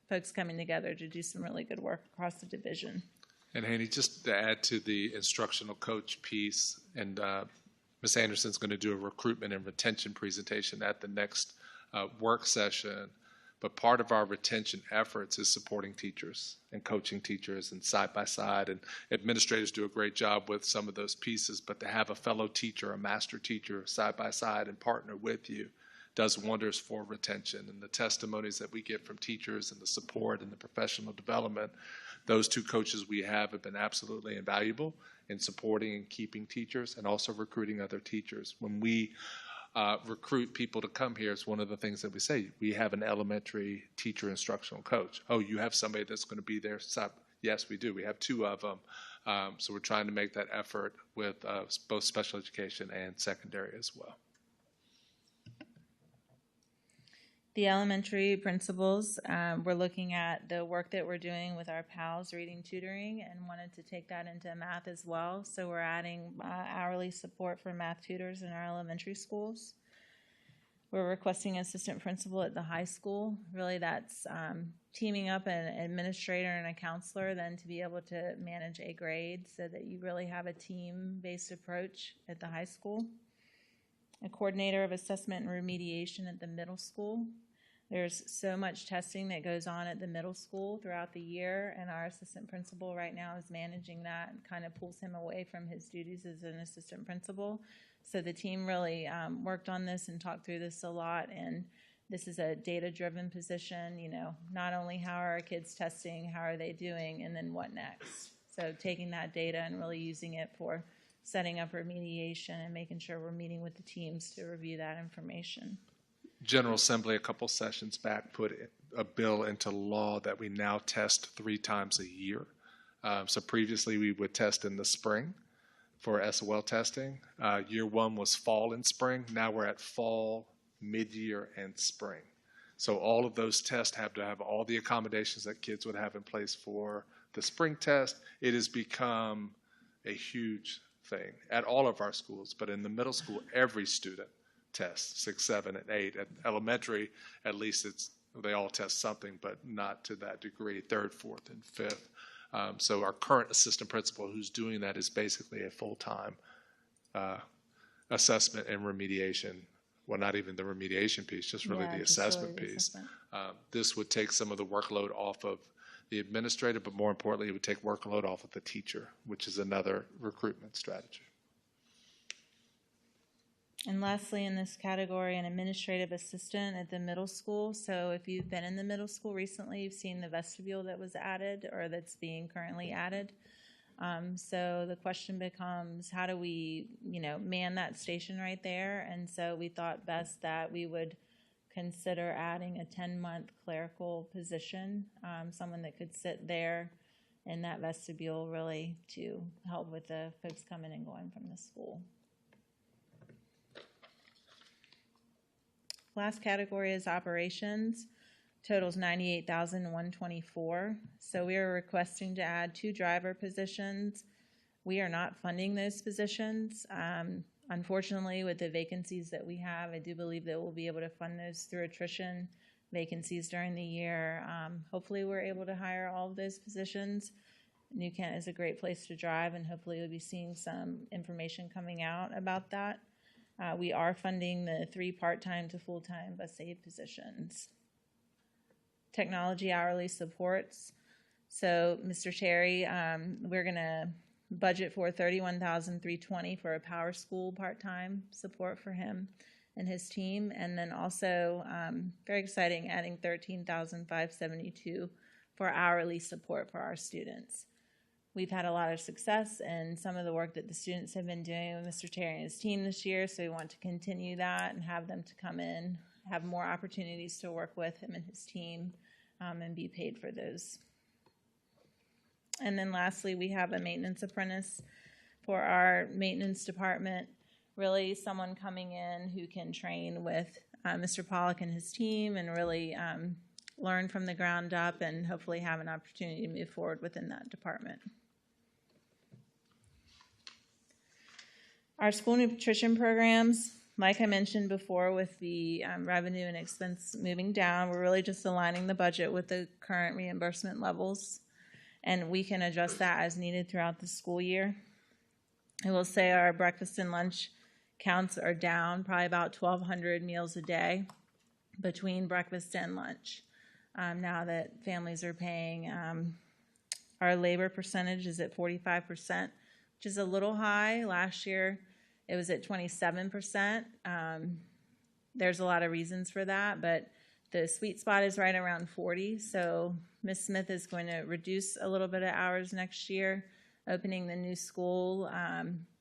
S14: folks coming together to do some really good work across the division.
S9: and Haney, just to add to the instructional coach piece, and Ms. Anderson's going to do a recruitment and retention presentation at the next work session, but part of our retention efforts is supporting teachers and coaching teachers and side by side, and administrators do a great job with some of those pieces, but to have a fellow teacher, a master teacher side by side and partner with you does wonders for retention. And the testimonies that we get from teachers and the support and the professional development, those 2 coaches we have been absolutely invaluable in supporting and keeping teachers and also recruiting other teachers. When we recruit people to come here, it's one of the things that we say. We have an elementary teacher instructional coach. Oh, you have somebody that's going to be there? Yes, we do. We have 2 of them. So we're trying to make that effort with both special education and secondary as well.
S14: The elementary principals, we're looking at the work that we're doing with our PALS reading tutoring and wanted to take that into math as well. So we're adding hourly support for math tutors in our elementary schools. We're requesting assistant principal at the high school. Really that's teaming up an administrator and a counselor then to be able to manage a grade so that you really have a team-based approach at the high school. A coordinator of assessment and remediation at the middle school. There's so much testing that goes on at the middle school throughout the year, and our assistant principal right now is managing that and kind of pulls him away from his duties as an assistant principal. So the team really worked on this and talked through this a lot, and this is a data-driven position, not only how are our kids testing, how are they doing, and then what next. So taking that data and really using it for setting up remediation and making sure we're meeting with the teams to review that information.
S9: General Assembly a couple sessions back put a bill into law that we now test 3 times a year. So previously we would test in the spring for SOL testing. Year 1 was fall and spring. Now we're at fall, mid-year, and spring. So all of those tests have to have all the accommodations that kids would have in place for the spring test. It has become a huge thing at all of our schools, but in the middle school, every student tests 6, 7, and 8. At elementary, at least they all test something, but not to that degree, 3rd, 4th, and 5th. So our current assistant principal who's doing that is basically a full-time assessment and remediation. Well, not even the remediation piece, just really the assessment piece. This would take some of the workload off of the administrator, but more importantly, it would take workload off of the teacher, which is another recruitment strategy.
S14: And lastly, in this category, an administrative assistant at the middle school. So if you've been in the middle school recently, you've seen the vestibule that was added or that's being currently added. So the question becomes, how do we, man that station right there? And so we thought best that we would consider adding a 10-month clerical position, someone that could sit there in that vestibule really to help with the folks coming and going from the school. Last category is operations. Totals $98,124. So we are requesting to add 2 driver positions. We are not funding those positions. Unfortunately, with the vacancies that we have, I do believe that we'll be able to fund those through attrition vacancies during the year. Hopefully we're able to hire all of those positions. New Kent is a great place to drive, and hopefully we'll be seeing some information coming out about that. We are funding the 3 part-time to full-time bus aid positions. Technology hourly supports. So, Mr. Terry, we're going to budget for $31,320 for a Power School part-time support for him and his team, and then also very exciting, adding $13,572 for hourly support for our students. We've had a lot of success in some of the work that the students have been doing with Mr. Terry and his team this year, so we want to continue that and have them to come in, have more opportunities to work with him and his team, and be paid for those. And then lastly, we have a maintenance apprentice for our maintenance department, really someone coming in who can train with Mr. Pollock and his team and really learn from the ground up and hopefully have an opportunity to move forward within that department. Our school nutrition programs, like I mentioned before, with the revenue and expense moving down, we're really just aligning the budget with the current reimbursement levels, and we can adjust that as needed throughout the school year. I will say our breakfast and lunch counts are down, probably about 1,200 meals a day between breakfast and lunch. Now that families are paying, our labor percentage is at 45%, which is a little high. Last year, it was at 27%. There's a lot of reasons for that, but the sweet spot is right around 40. So Ms. Smith is going to reduce a little bit of hours next year, opening the new school.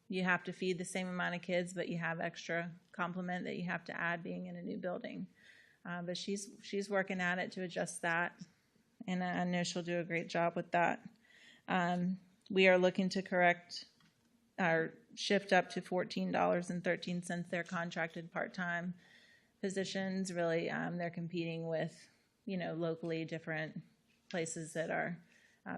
S14: You have to feed the same amount of kids, but you have extra complement that you have to add being in a new building. But she's working at it to adjust that, and I know she'll do a great job with that. We are looking to correct our shift up to $14.13. They're contracted part-time positions. Really, they're competing with, locally different places that are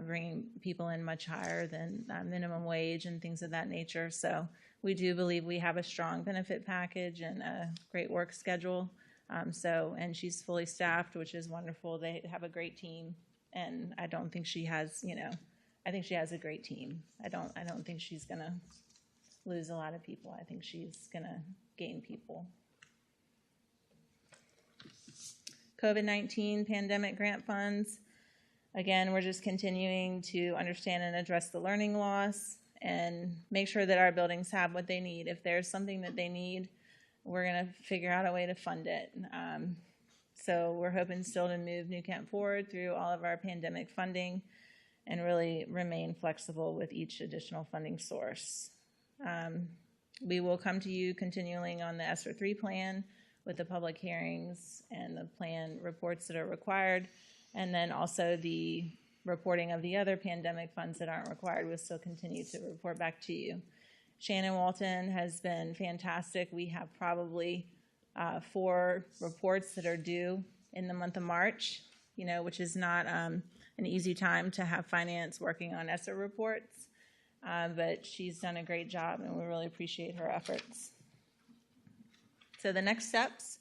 S14: bringing people in much higher than minimum wage and things of that nature. So we do believe we have a strong benefit package and a great work schedule. And she's fully staffed, which is wonderful. They have a great team, and I don't think she has, I think she has a great team. I don't think she's gonna lose a lot of people. I think she's gonna gain people. COVID-19 pandemic grant funds. Again, we're just continuing to understand and address the learning loss and make sure that our buildings have what they need. If there's something that they need, we're going to figure out a way to fund it. So we're hoping still to move New Kent forward through all of our pandemic funding and really remain flexible with each additional funding source. We will come to you continuing on the ESSER 3 plan with the public hearings and the plan reports that are required, and then also the reporting of the other pandemic funds that aren't required. We'll still continue to report back to you. Shannon Walton has been fantastic. We have probably 4 reports that are due in the month of March, which is not an easy time to have finance working on ESSER reports, but she's done a great job and we really appreciate her efforts. So the next steps,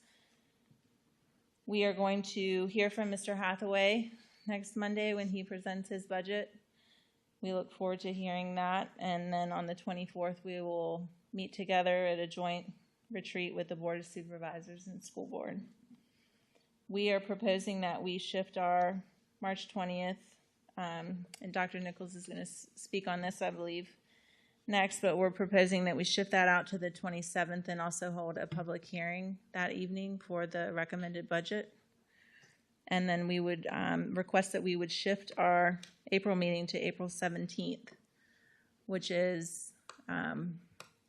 S14: we are going to hear from Mr. Hathaway next Monday when he presents his budget. We look forward to hearing that. And then on the 24th, we will meet together at a joint retreat with the Board of Supervisors and School Board. We are proposing that we shift our March 20th, and Dr. Nichols is going to speak on this, I believe, next, but we're proposing that we shift that out to the 27th and also hold a public hearing that evening for the recommended budget. And then we would request that we would shift our April meeting to April 17th, which is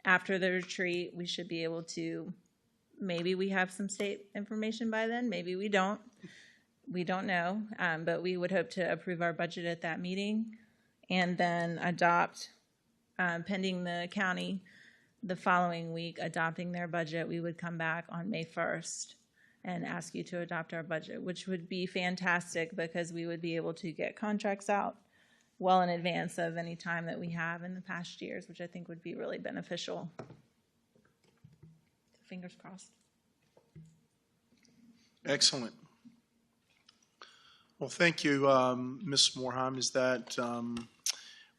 S14: after the retreat. We should be able to, maybe we have some state information by then, maybe we don't. We don't know, but we would hope to approve our budget at that meeting and then adopt, pending the county the following week adopting their budget. We would come back on May 1st and ask you to adopt our budget, which would be fantastic because we would be able to get contracts out well in advance of any time that we have in the past years, which I think would be really beneficial. Fingers crossed.
S1: Excellent. Well, thank you, Ms. Morheim. Is that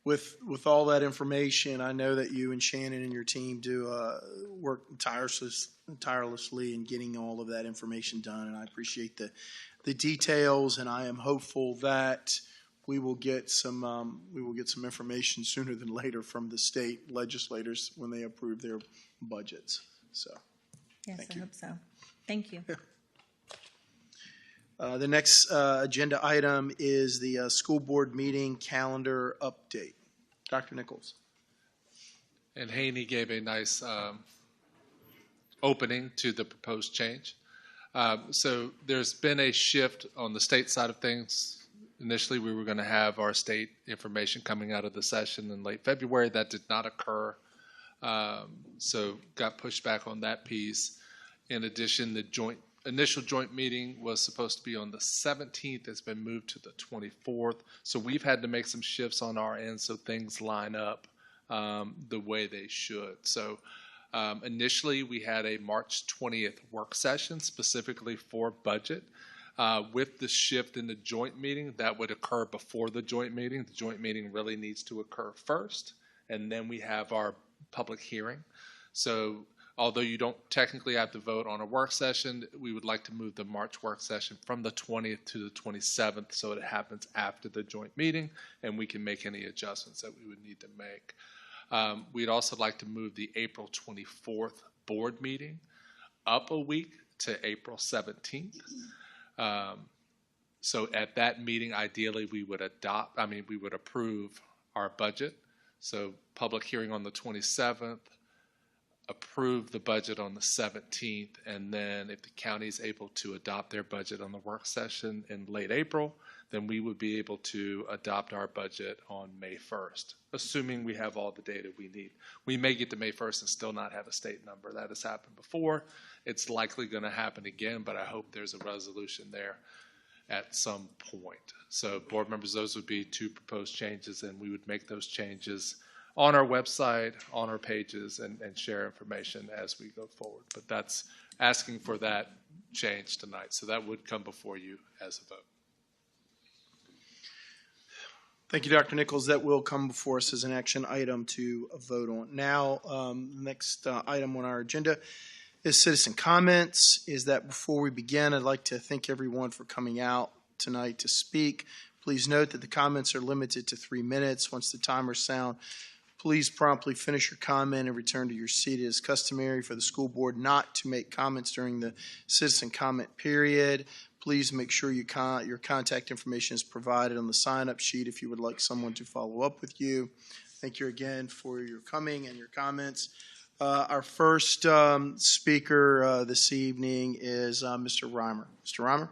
S1: with all that information, I know that you and Shannon and your team do work tirelessly in getting all of that information done, and I appreciate the details. And I am hopeful that we will get some information sooner than later from the state legislators when they approve their budgets. So,
S14: yes,
S1: thank
S14: I
S1: you.
S14: hope so. Thank you.
S1: The next agenda item is the school board meeting calendar update. Dr. Nichols.
S9: And Haney gave a nice opening to the proposed change. So there's been a shift on the state side of things. Initially, we were going to have our state information coming out of the session in late February. That did not occur. So got pushed back on that piece. In addition, the initial joint meeting was supposed to be on the 17th. It's been moved to the 24th. So we've had to make some shifts on our end so things line up the way they should. So initially we had a March 20th work session specifically for budget. With the shift in the joint meeting, that would occur before the joint meeting. The joint meeting really needs to occur first, and then we have our public hearing. So although you don't technically have to vote on a work session, we would like to move the March work session from the 20th to the 27th so it happens after the joint meeting and we can make any adjustments that we would need to make. We'd also like to move the April 24th board meeting up a week to April 17th. So at that meeting, ideally, we would approve our budget. So public hearing on the 27th, approve the budget on the 17th, and then if the county is able to adopt their budget on the work session in late April, then we would be able to adopt our budget on May 1st, assuming we have all the data we need. We may get to May 1st and still not have a state number. That has happened before. It's likely going to happen again, but I hope there's a resolution there at some point. So board members, those would be 2 proposed changes, and we would make those changes on our website, on our pages, and share information as we go forward. But that's asking for that change tonight. So that would come before you as a vote.
S1: Thank you, Dr. Nichols. That will come before us as an action item to vote on. Now, next item on our agenda is citizen comments. Is that before we begin, I'd like to thank everyone for coming out tonight to speak. Please note that the comments are limited to 3 minutes. Once the timers sound, please promptly finish your comment and return to your seat. It is customary for the school board not to make comments during the citizen comment period. Please make sure your contact information is provided on the sign-up sheet if you would like someone to follow up with you. Thank you again for your coming and your comments. Our first speaker this evening is Mr. Reimer. Mr. Reimer?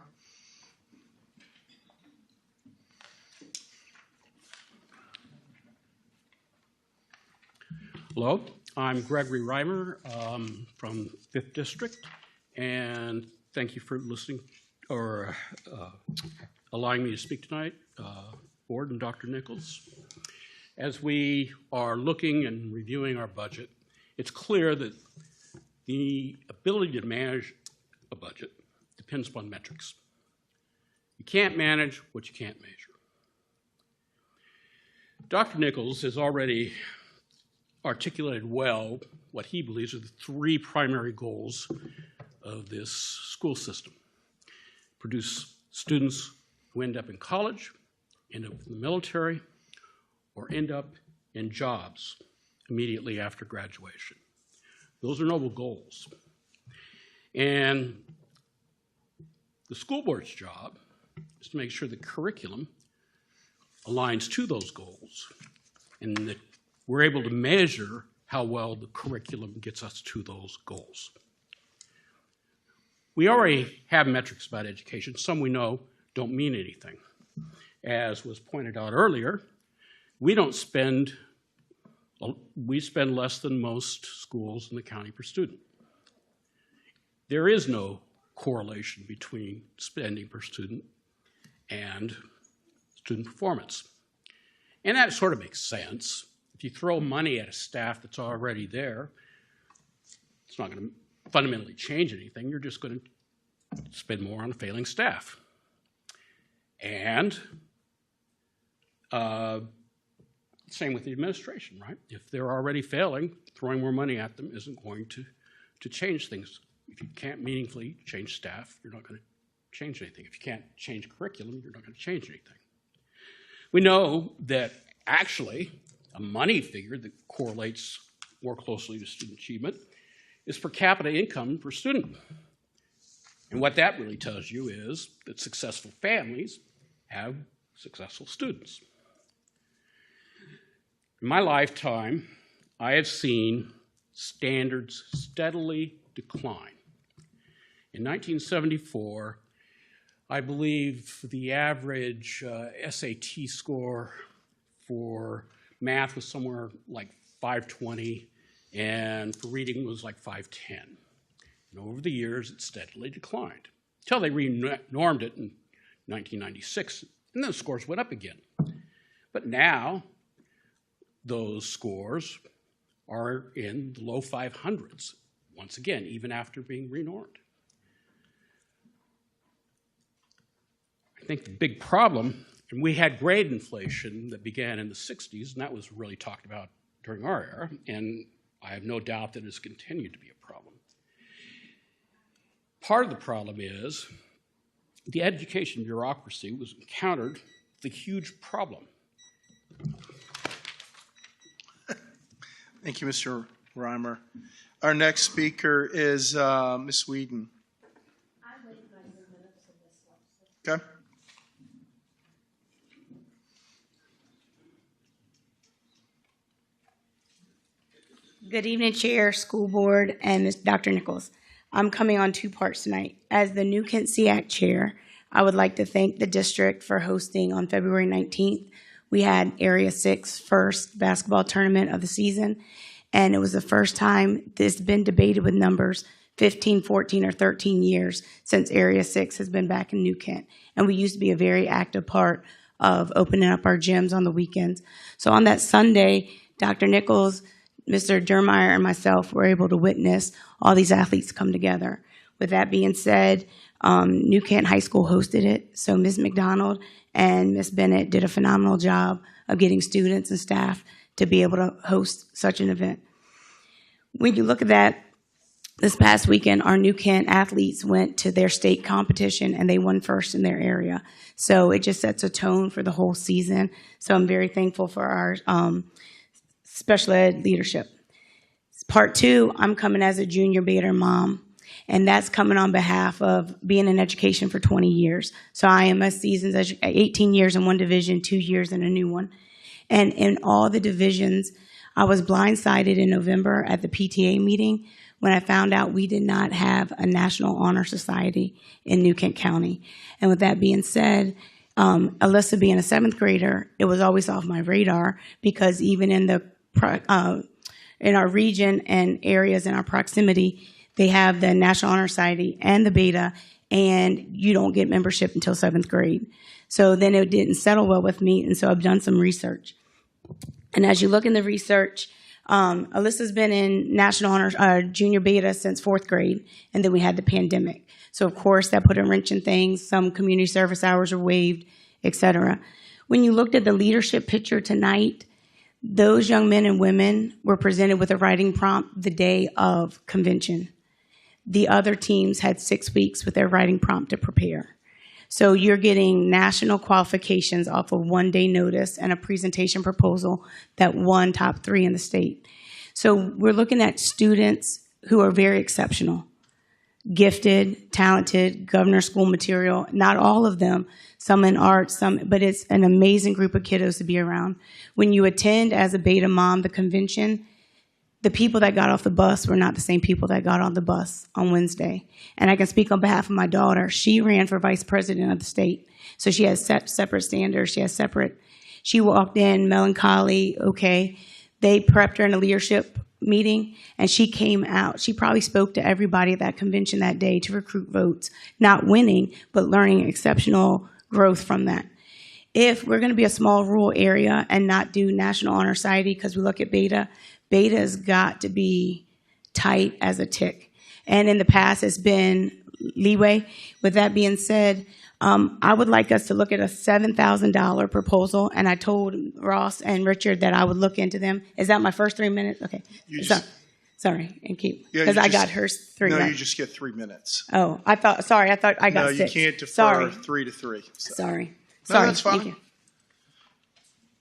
S15: Hello, I'm Gregory Reimer from 5th District, and thank you for listening or allowing me to speak tonight, Board and Dr. Nichols. As we are looking and reviewing our budget, it's clear that the ability to manage a budget depends upon metrics. You can't manage what you can't measure. Dr. Nichols has already articulated well what he believes are the 3 primary goals of this school system. Produce students who end up in college, end up in the military, or end up in jobs immediately after graduation. Those are noble goals. And the school board's job is to make sure the curriculum aligns to those goals and that we're able to measure how well the curriculum gets us to those goals. We already have metrics about education. Some we know don't mean anything. As was pointed out earlier, we spend less than most schools in the county per student. There is no correlation between spending per student and student performance. And that sort of makes sense. If you throw money at a staff that's already there, it's not going to fundamentally change anything. You're just going to spend more on a failing staff. And same with the administration, right? If they're already failing, throwing more money at them isn't going to change things. If you can't meaningfully change staff, you're not going to change anything. If you can't change curriculum, you're not going to change anything. We know that actually a money figure that correlates more closely to student achievement is per capita income per student. And what that really tells you is that successful families have successful students. In my lifetime, I have seen standards steadily decline. In 1974, I believe the average SAT score for math was somewhere like 520, and for reading was like 510. And over the years, it steadily declined until they normed it in 1996, and then the scores went up again. But now, those scores are in the low 500s, once again, even after being renormed. I think the big problem, and we had grade inflation that began in the 60s, and that was really talked about during our era, and I have no doubt that it's continued to be a problem. Part of the problem is the education bureaucracy was encountered with a huge problem.
S1: Thank you, Mr. Reimer. Our next speaker is Ms. Whedon. Okay.
S16: Good evening, Chair, School Board, and Dr. Nichols. I'm coming on 2 parts tonight. As the New Kent SEAC Chair, I would like to thank the district for hosting on February 19th. We had Area 6 first basketball tournament of the season, and it was the first time this has been debated with numbers 15, 14, or 13 years since Area 6 has been back in New Kent. And we used to be a very active part of opening up our gyms on the weekends. So on that Sunday, Dr. Nichols, Mr. Dermeyer, and myself were able to witness all these athletes come together. With that being said, New Kent High School hosted it, so Ms. McDonald and Ms. Bennett did a phenomenal job of getting students and staff to be able to host such an event. When you look at that, This past weekend, our New Kent athletes went to their state competition and they won first in their area. So it just sets a tone for the whole season. So I'm very thankful for our special ed leadership. Part 2, I'm coming as a junior Beta mom, and that's coming on behalf of being in education for 20 years. So I am a seasoned 18 years in one division, 2 years in a new one. And in all the divisions, I was blindsided in November at the PTA meeting when I found out we did not have a National Honor Society in New Kent County. And with that being said, Alyssa being a 7th grader, it was always off my radar because even in our region and areas in our proximity, they have the National Honor Society and the Beta, and you don't get membership until 7th grade. So then it didn't settle well with me, and so I've done some research. And as you look in the research, Alyssa's been in National Honor Junior Beta since 4th grade, and then we had the pandemic. So of course that put a wrench in things. Some community service hours are waived, etc. When you looked at the leadership picture tonight, those young men and women were presented with a writing prompt the day of convention. The other teams had 6 weeks with their writing prompt to prepare. So you're getting national qualifications off of 1 day notice and a presentation proposal that won top 3 in the state. So we're looking at students who are very exceptional, gifted, talented, governor school material, not all of them, some in arts, but it's an amazing group of kiddos to be around. When you attend as a Beta mom the convention, the people that got off the bus were not the same people that got on the bus on Wednesday. And I can speak on behalf of my daughter. She ran for vice president of the state. So she has separate standards. She walked in melancholy, okay. They prepped her in a leadership meeting, and she came out. She probably spoke to everybody at that convention that day to recruit votes, not winning, but learning exceptional growth from that. If we're going to be a small rural area and not do National Honor Society because we look at Beta, Beta's got to be tight as a tick. And in the past, it's been leeway. With that being said, I would like us to look at a $7,000 proposal, and I told Ross and Richard that I would look into them. Is that my first 3 minutes? Okay. Sorry, and keep, because I got hers 3 minutes.
S1: No, you just get 3 minutes.
S16: Oh, I thought I got 6.
S1: No, you can't defer 3 to 3. So.
S16: Sorry.
S1: No, that's fine.
S16: Thank you.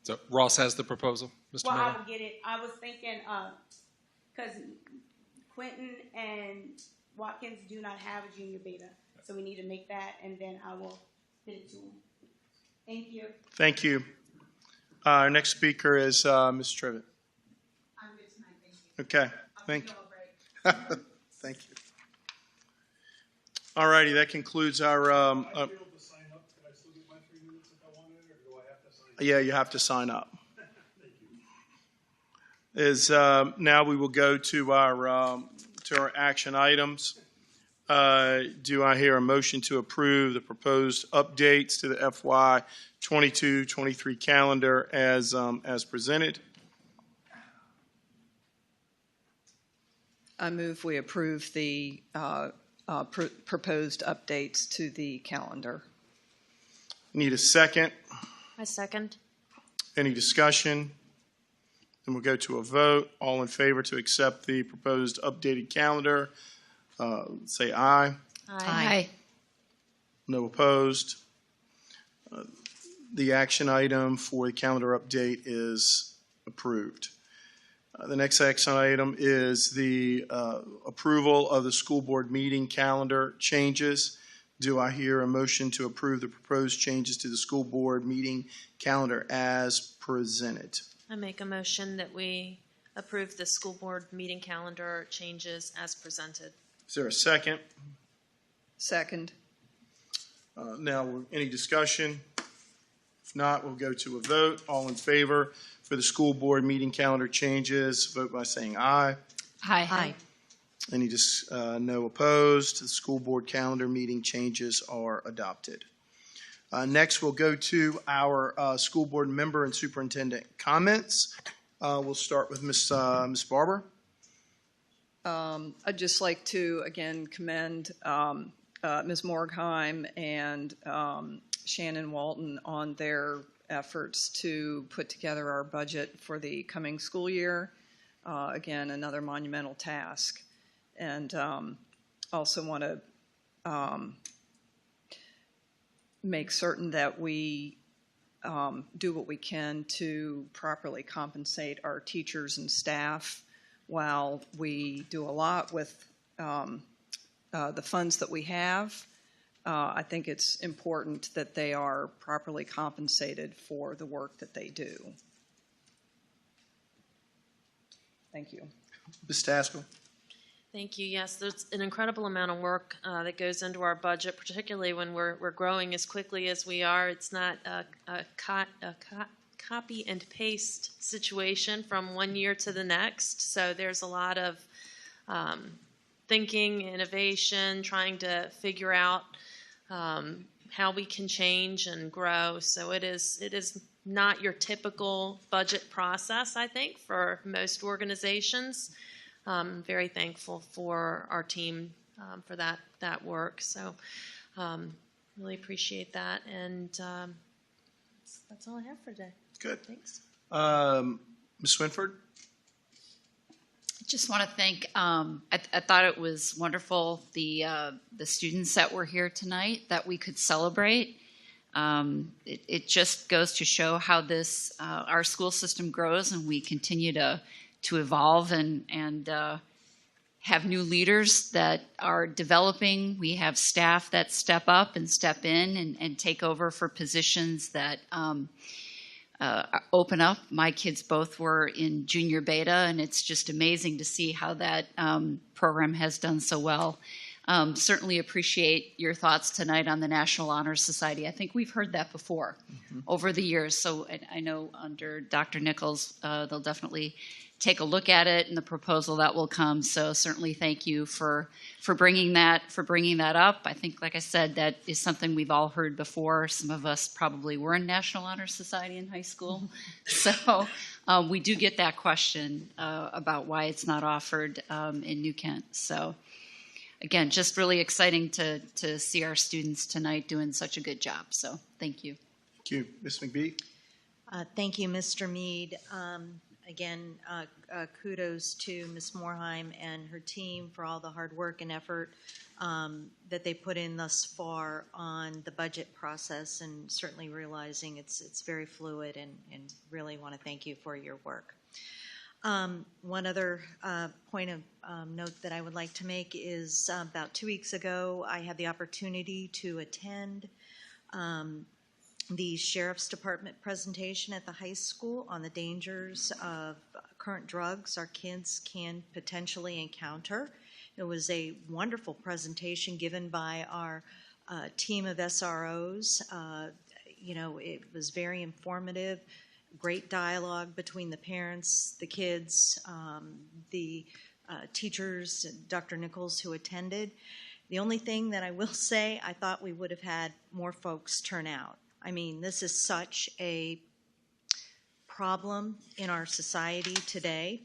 S9: So Ross has the proposal, Mr. Miller?
S16: I would get it. I was thinking, because Quentin and Watkins do not have a junior Beta, so we need to make that, and then I will get it to them. Thank you.
S1: Thank you. Our next speaker is Ms. Trivett.
S16: I'm good tonight. Thank you.
S1: Okay. Thank you. Thank you. All righty. That concludes our. Yeah, you have to sign up. Now we will go to our action items. Do I hear a motion to approve the proposed updates to the FY 22-23 calendar as presented?
S17: I move we approve the proposed updates to the calendar.
S1: Need a second?
S13: I second.
S1: Any discussion? Then we'll go to a vote. All in favor to accept the proposed updated calendar, say aye.
S3: Aye.
S1: No opposed. The action item for the calendar update is approved. The next action item is the approval of the school board meeting calendar changes. Do I hear a motion to approve the proposed changes to the school board meeting calendar as presented?
S13: I make a motion that we approve the school board meeting calendar changes as presented.
S1: Is there a second?
S17: Second.
S1: Now, any discussion? If not, we'll go to a vote. All in favor for the school board meeting calendar changes, vote by saying aye.
S3: Aye.
S1: Any no opposed. The school board calendar meeting changes are adopted. Next, we'll go to our school board member and superintendent comments. We'll start with Ms. Barber.
S17: I'd just like to, again, commend Ms. Morgheim and Shannon Walton on their efforts to put together our budget for the coming school year. Again, another monumental task. and also want to make certain that we do what we can to properly compensate our teachers and staff. While we do a lot with the funds that we have, I think it's important that they are properly compensated for the work that they do. Thank you.
S1: Ms. Tasker.
S13: Thank you. Yes, there's an incredible amount of work that goes into our budget, particularly when we're growing as quickly as we are. It's not a copy and paste situation from one year to the next. So there's a lot of thinking, innovation, trying to figure out how we can change and grow. So it is not your typical budget process, I think, for most organizations. Very thankful for our team for that work. So really appreciate that. And that's all I have for today.
S1: Good.
S13: Thanks.
S1: Ms. Swinford?
S3: Just want to thank, I thought it was wonderful, the students that were here tonight that we could celebrate. It just goes to show how this, our school system grows, and we continue to evolve and have new leaders that are developing. We have staff that step up and step in and take over for positions that open up. My kids both were in junior beta, and it's just amazing to see how that program has done so well. Certainly appreciate your thoughts tonight on the National Honor Society. I think we've heard that before over the years. So I know under Dr. Nichols, they'll definitely take a look at it and the proposal that will come. So certainly thank you for bringing that up. I think, like I said, that is something we've all heard before. Some of us probably were in National Honor Society in high school. So we do get that question about why it's not offered in New Kent. So again, just really exciting to see our students tonight doing such a good job. So thank you.
S1: Thank you. Ms. McBee?
S2: Thank you, Mr. Mead. Again, kudos to Ms. Morheim and her team for all the hard work and effort that they put in thus far on the budget process, and certainly realizing it's very fluid, and really want to thank you for your work. One other point of note that I would like to make is about 2 weeks ago, I had the opportunity to attend the Sheriff's Department presentation at the high school on the dangers of current drugs our kids can potentially encounter. It was a wonderful presentation given by our team of SROs. It was very informative, great dialogue between the parents, the kids, the teachers, Dr. Nichols, who attended. The only thing that I will say, I thought we would have had more folks turn out. I mean, this is such a problem in our society today,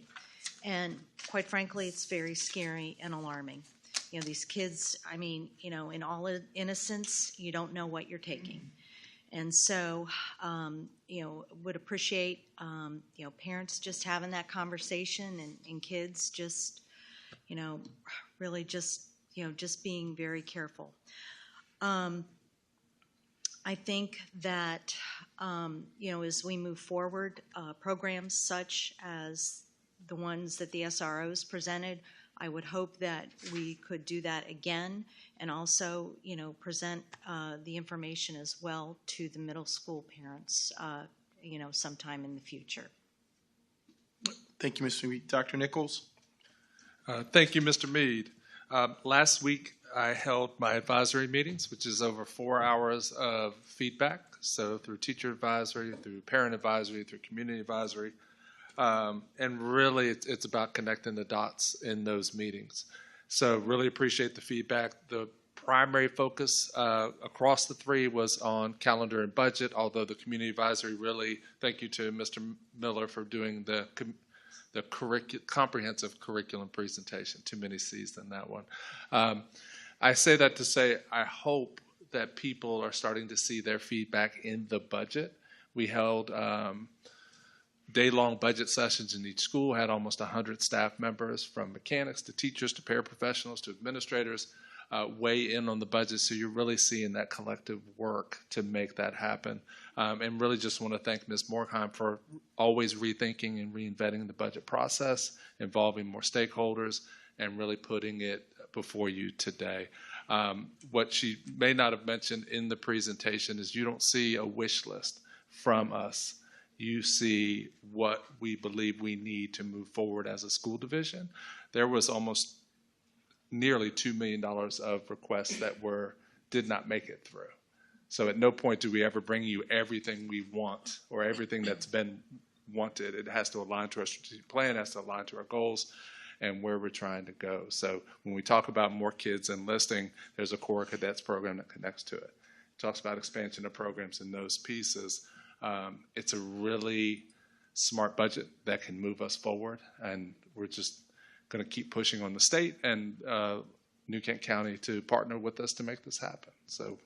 S2: and quite frankly, it's very scary and alarming. These kids, I mean, in all innocence, you don't know what you're taking. And so, would appreciate, parents just having that conversation, and kids just, really just being very careful. I think that, as we move forward, programs such as the ones that the SROs presented, I would hope that we could do that again, and also, present the information as well to the middle school parents, sometime in the future.
S1: Thank you, Mr. Mead. Dr. Nichols?
S9: Thank you, Mr. Mead. Last week, I held my advisory meetings, which is over 4 hours of feedback. So through teacher advisory, through parent advisory, through community advisory. And really, it's about connecting the dots in those meetings. So really appreciate the feedback. The primary focus across the three was on calendar and budget, although the community advisory really, thank you to Mr. Miller for doing the comprehensive curriculum presentation. Too many C's in that one. I say that to say I hope that people are starting to see their feedback in the budget. We held day-long budget sessions in each school, had almost 100 staff members, from mechanics to teachers to paraprofessionals to administrators, weigh in on the budget. So you're really seeing that collective work to make that happen. And really just want to thank Ms. Morkheim for always rethinking and reinventing the budget process, involving more stakeholders, and really putting it before you today. What she may not have mentioned in the presentation is you don't see a wish list from us. You see what we believe we need to move forward as a school division. There was almost nearly $2 million of requests that did not make it through. So at no point do we ever bring you everything we want or everything that's been wanted. It has to align to our strategic plan, it has to align to our goals and where we're trying to go. So when we talk about more kids enlisting, there's a Corps of Cadets program that connects to it. It talks about expansion of programs in those pieces. It's a really smart budget that can move us forward, and we're just going to keep pushing on the state and New Kent County to partner with us to make this happen. So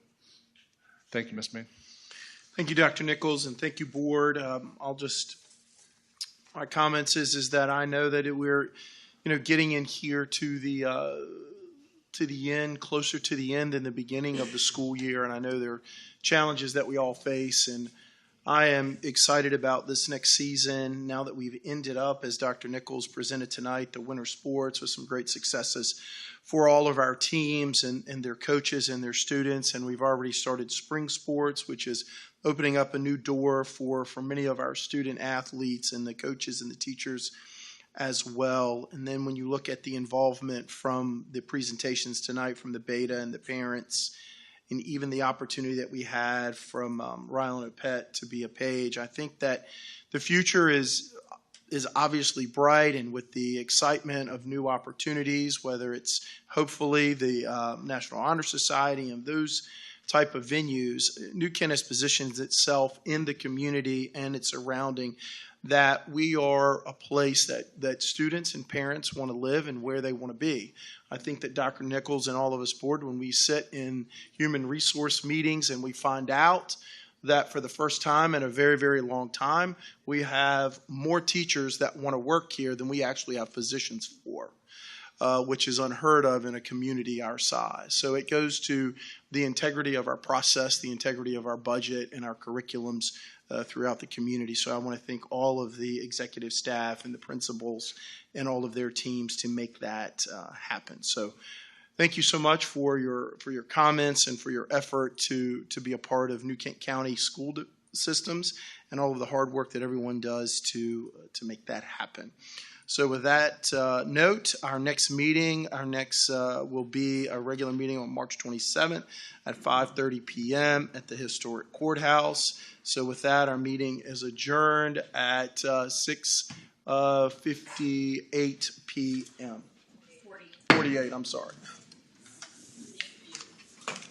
S9: thank you, Ms. Mead.
S1: Thank you, Dr. Nichols, and thank you, board. My comments is that I know that we're, getting in here to the end, closer to the end than the beginning of the school year, and I know there are challenges that we all face, and I am excited about this next season now that we've ended up, as Dr. Nichols presented tonight, the winter sports with some great successes for all of our teams and their coaches and their students. And we've already started spring sports, which is opening up a new door for many of our student athletes and the coaches and the teachers as well. And then when you look at the involvement from the presentations tonight from the beta and the parents, and even the opportunity that we had from Rylan Opet to be a page, I think that the future is obviously bright, and with the excitement of new opportunities, whether it's hopefully the National Honor Society and those type of venues, New Kent has positioned itself in the community and its surrounding that we are a place that students and parents want to live and where they want to be. I think that Dr. Nichols and all of us board, when we sit in human resource meetings and we find out that for the first time in a very, very long time, we have more teachers that want to work here than we actually have physicians for, which is unheard of in a community our size. So it goes to the integrity of our process, the integrity of our budget and our curriculums throughout the community. So I want to thank all of the executive staff and the principals and all of their teams to make that happen. So thank you so much for your comments and for your effort to be a part of New Kent County school systems and all of the hard work that everyone does to make that happen. So with that note, our next meeting will be a regular meeting on March 27th at 5:30 p.m. at the historic courthouse. So with that, our meeting is adjourned at 6:58 p.m. 48, I'm sorry.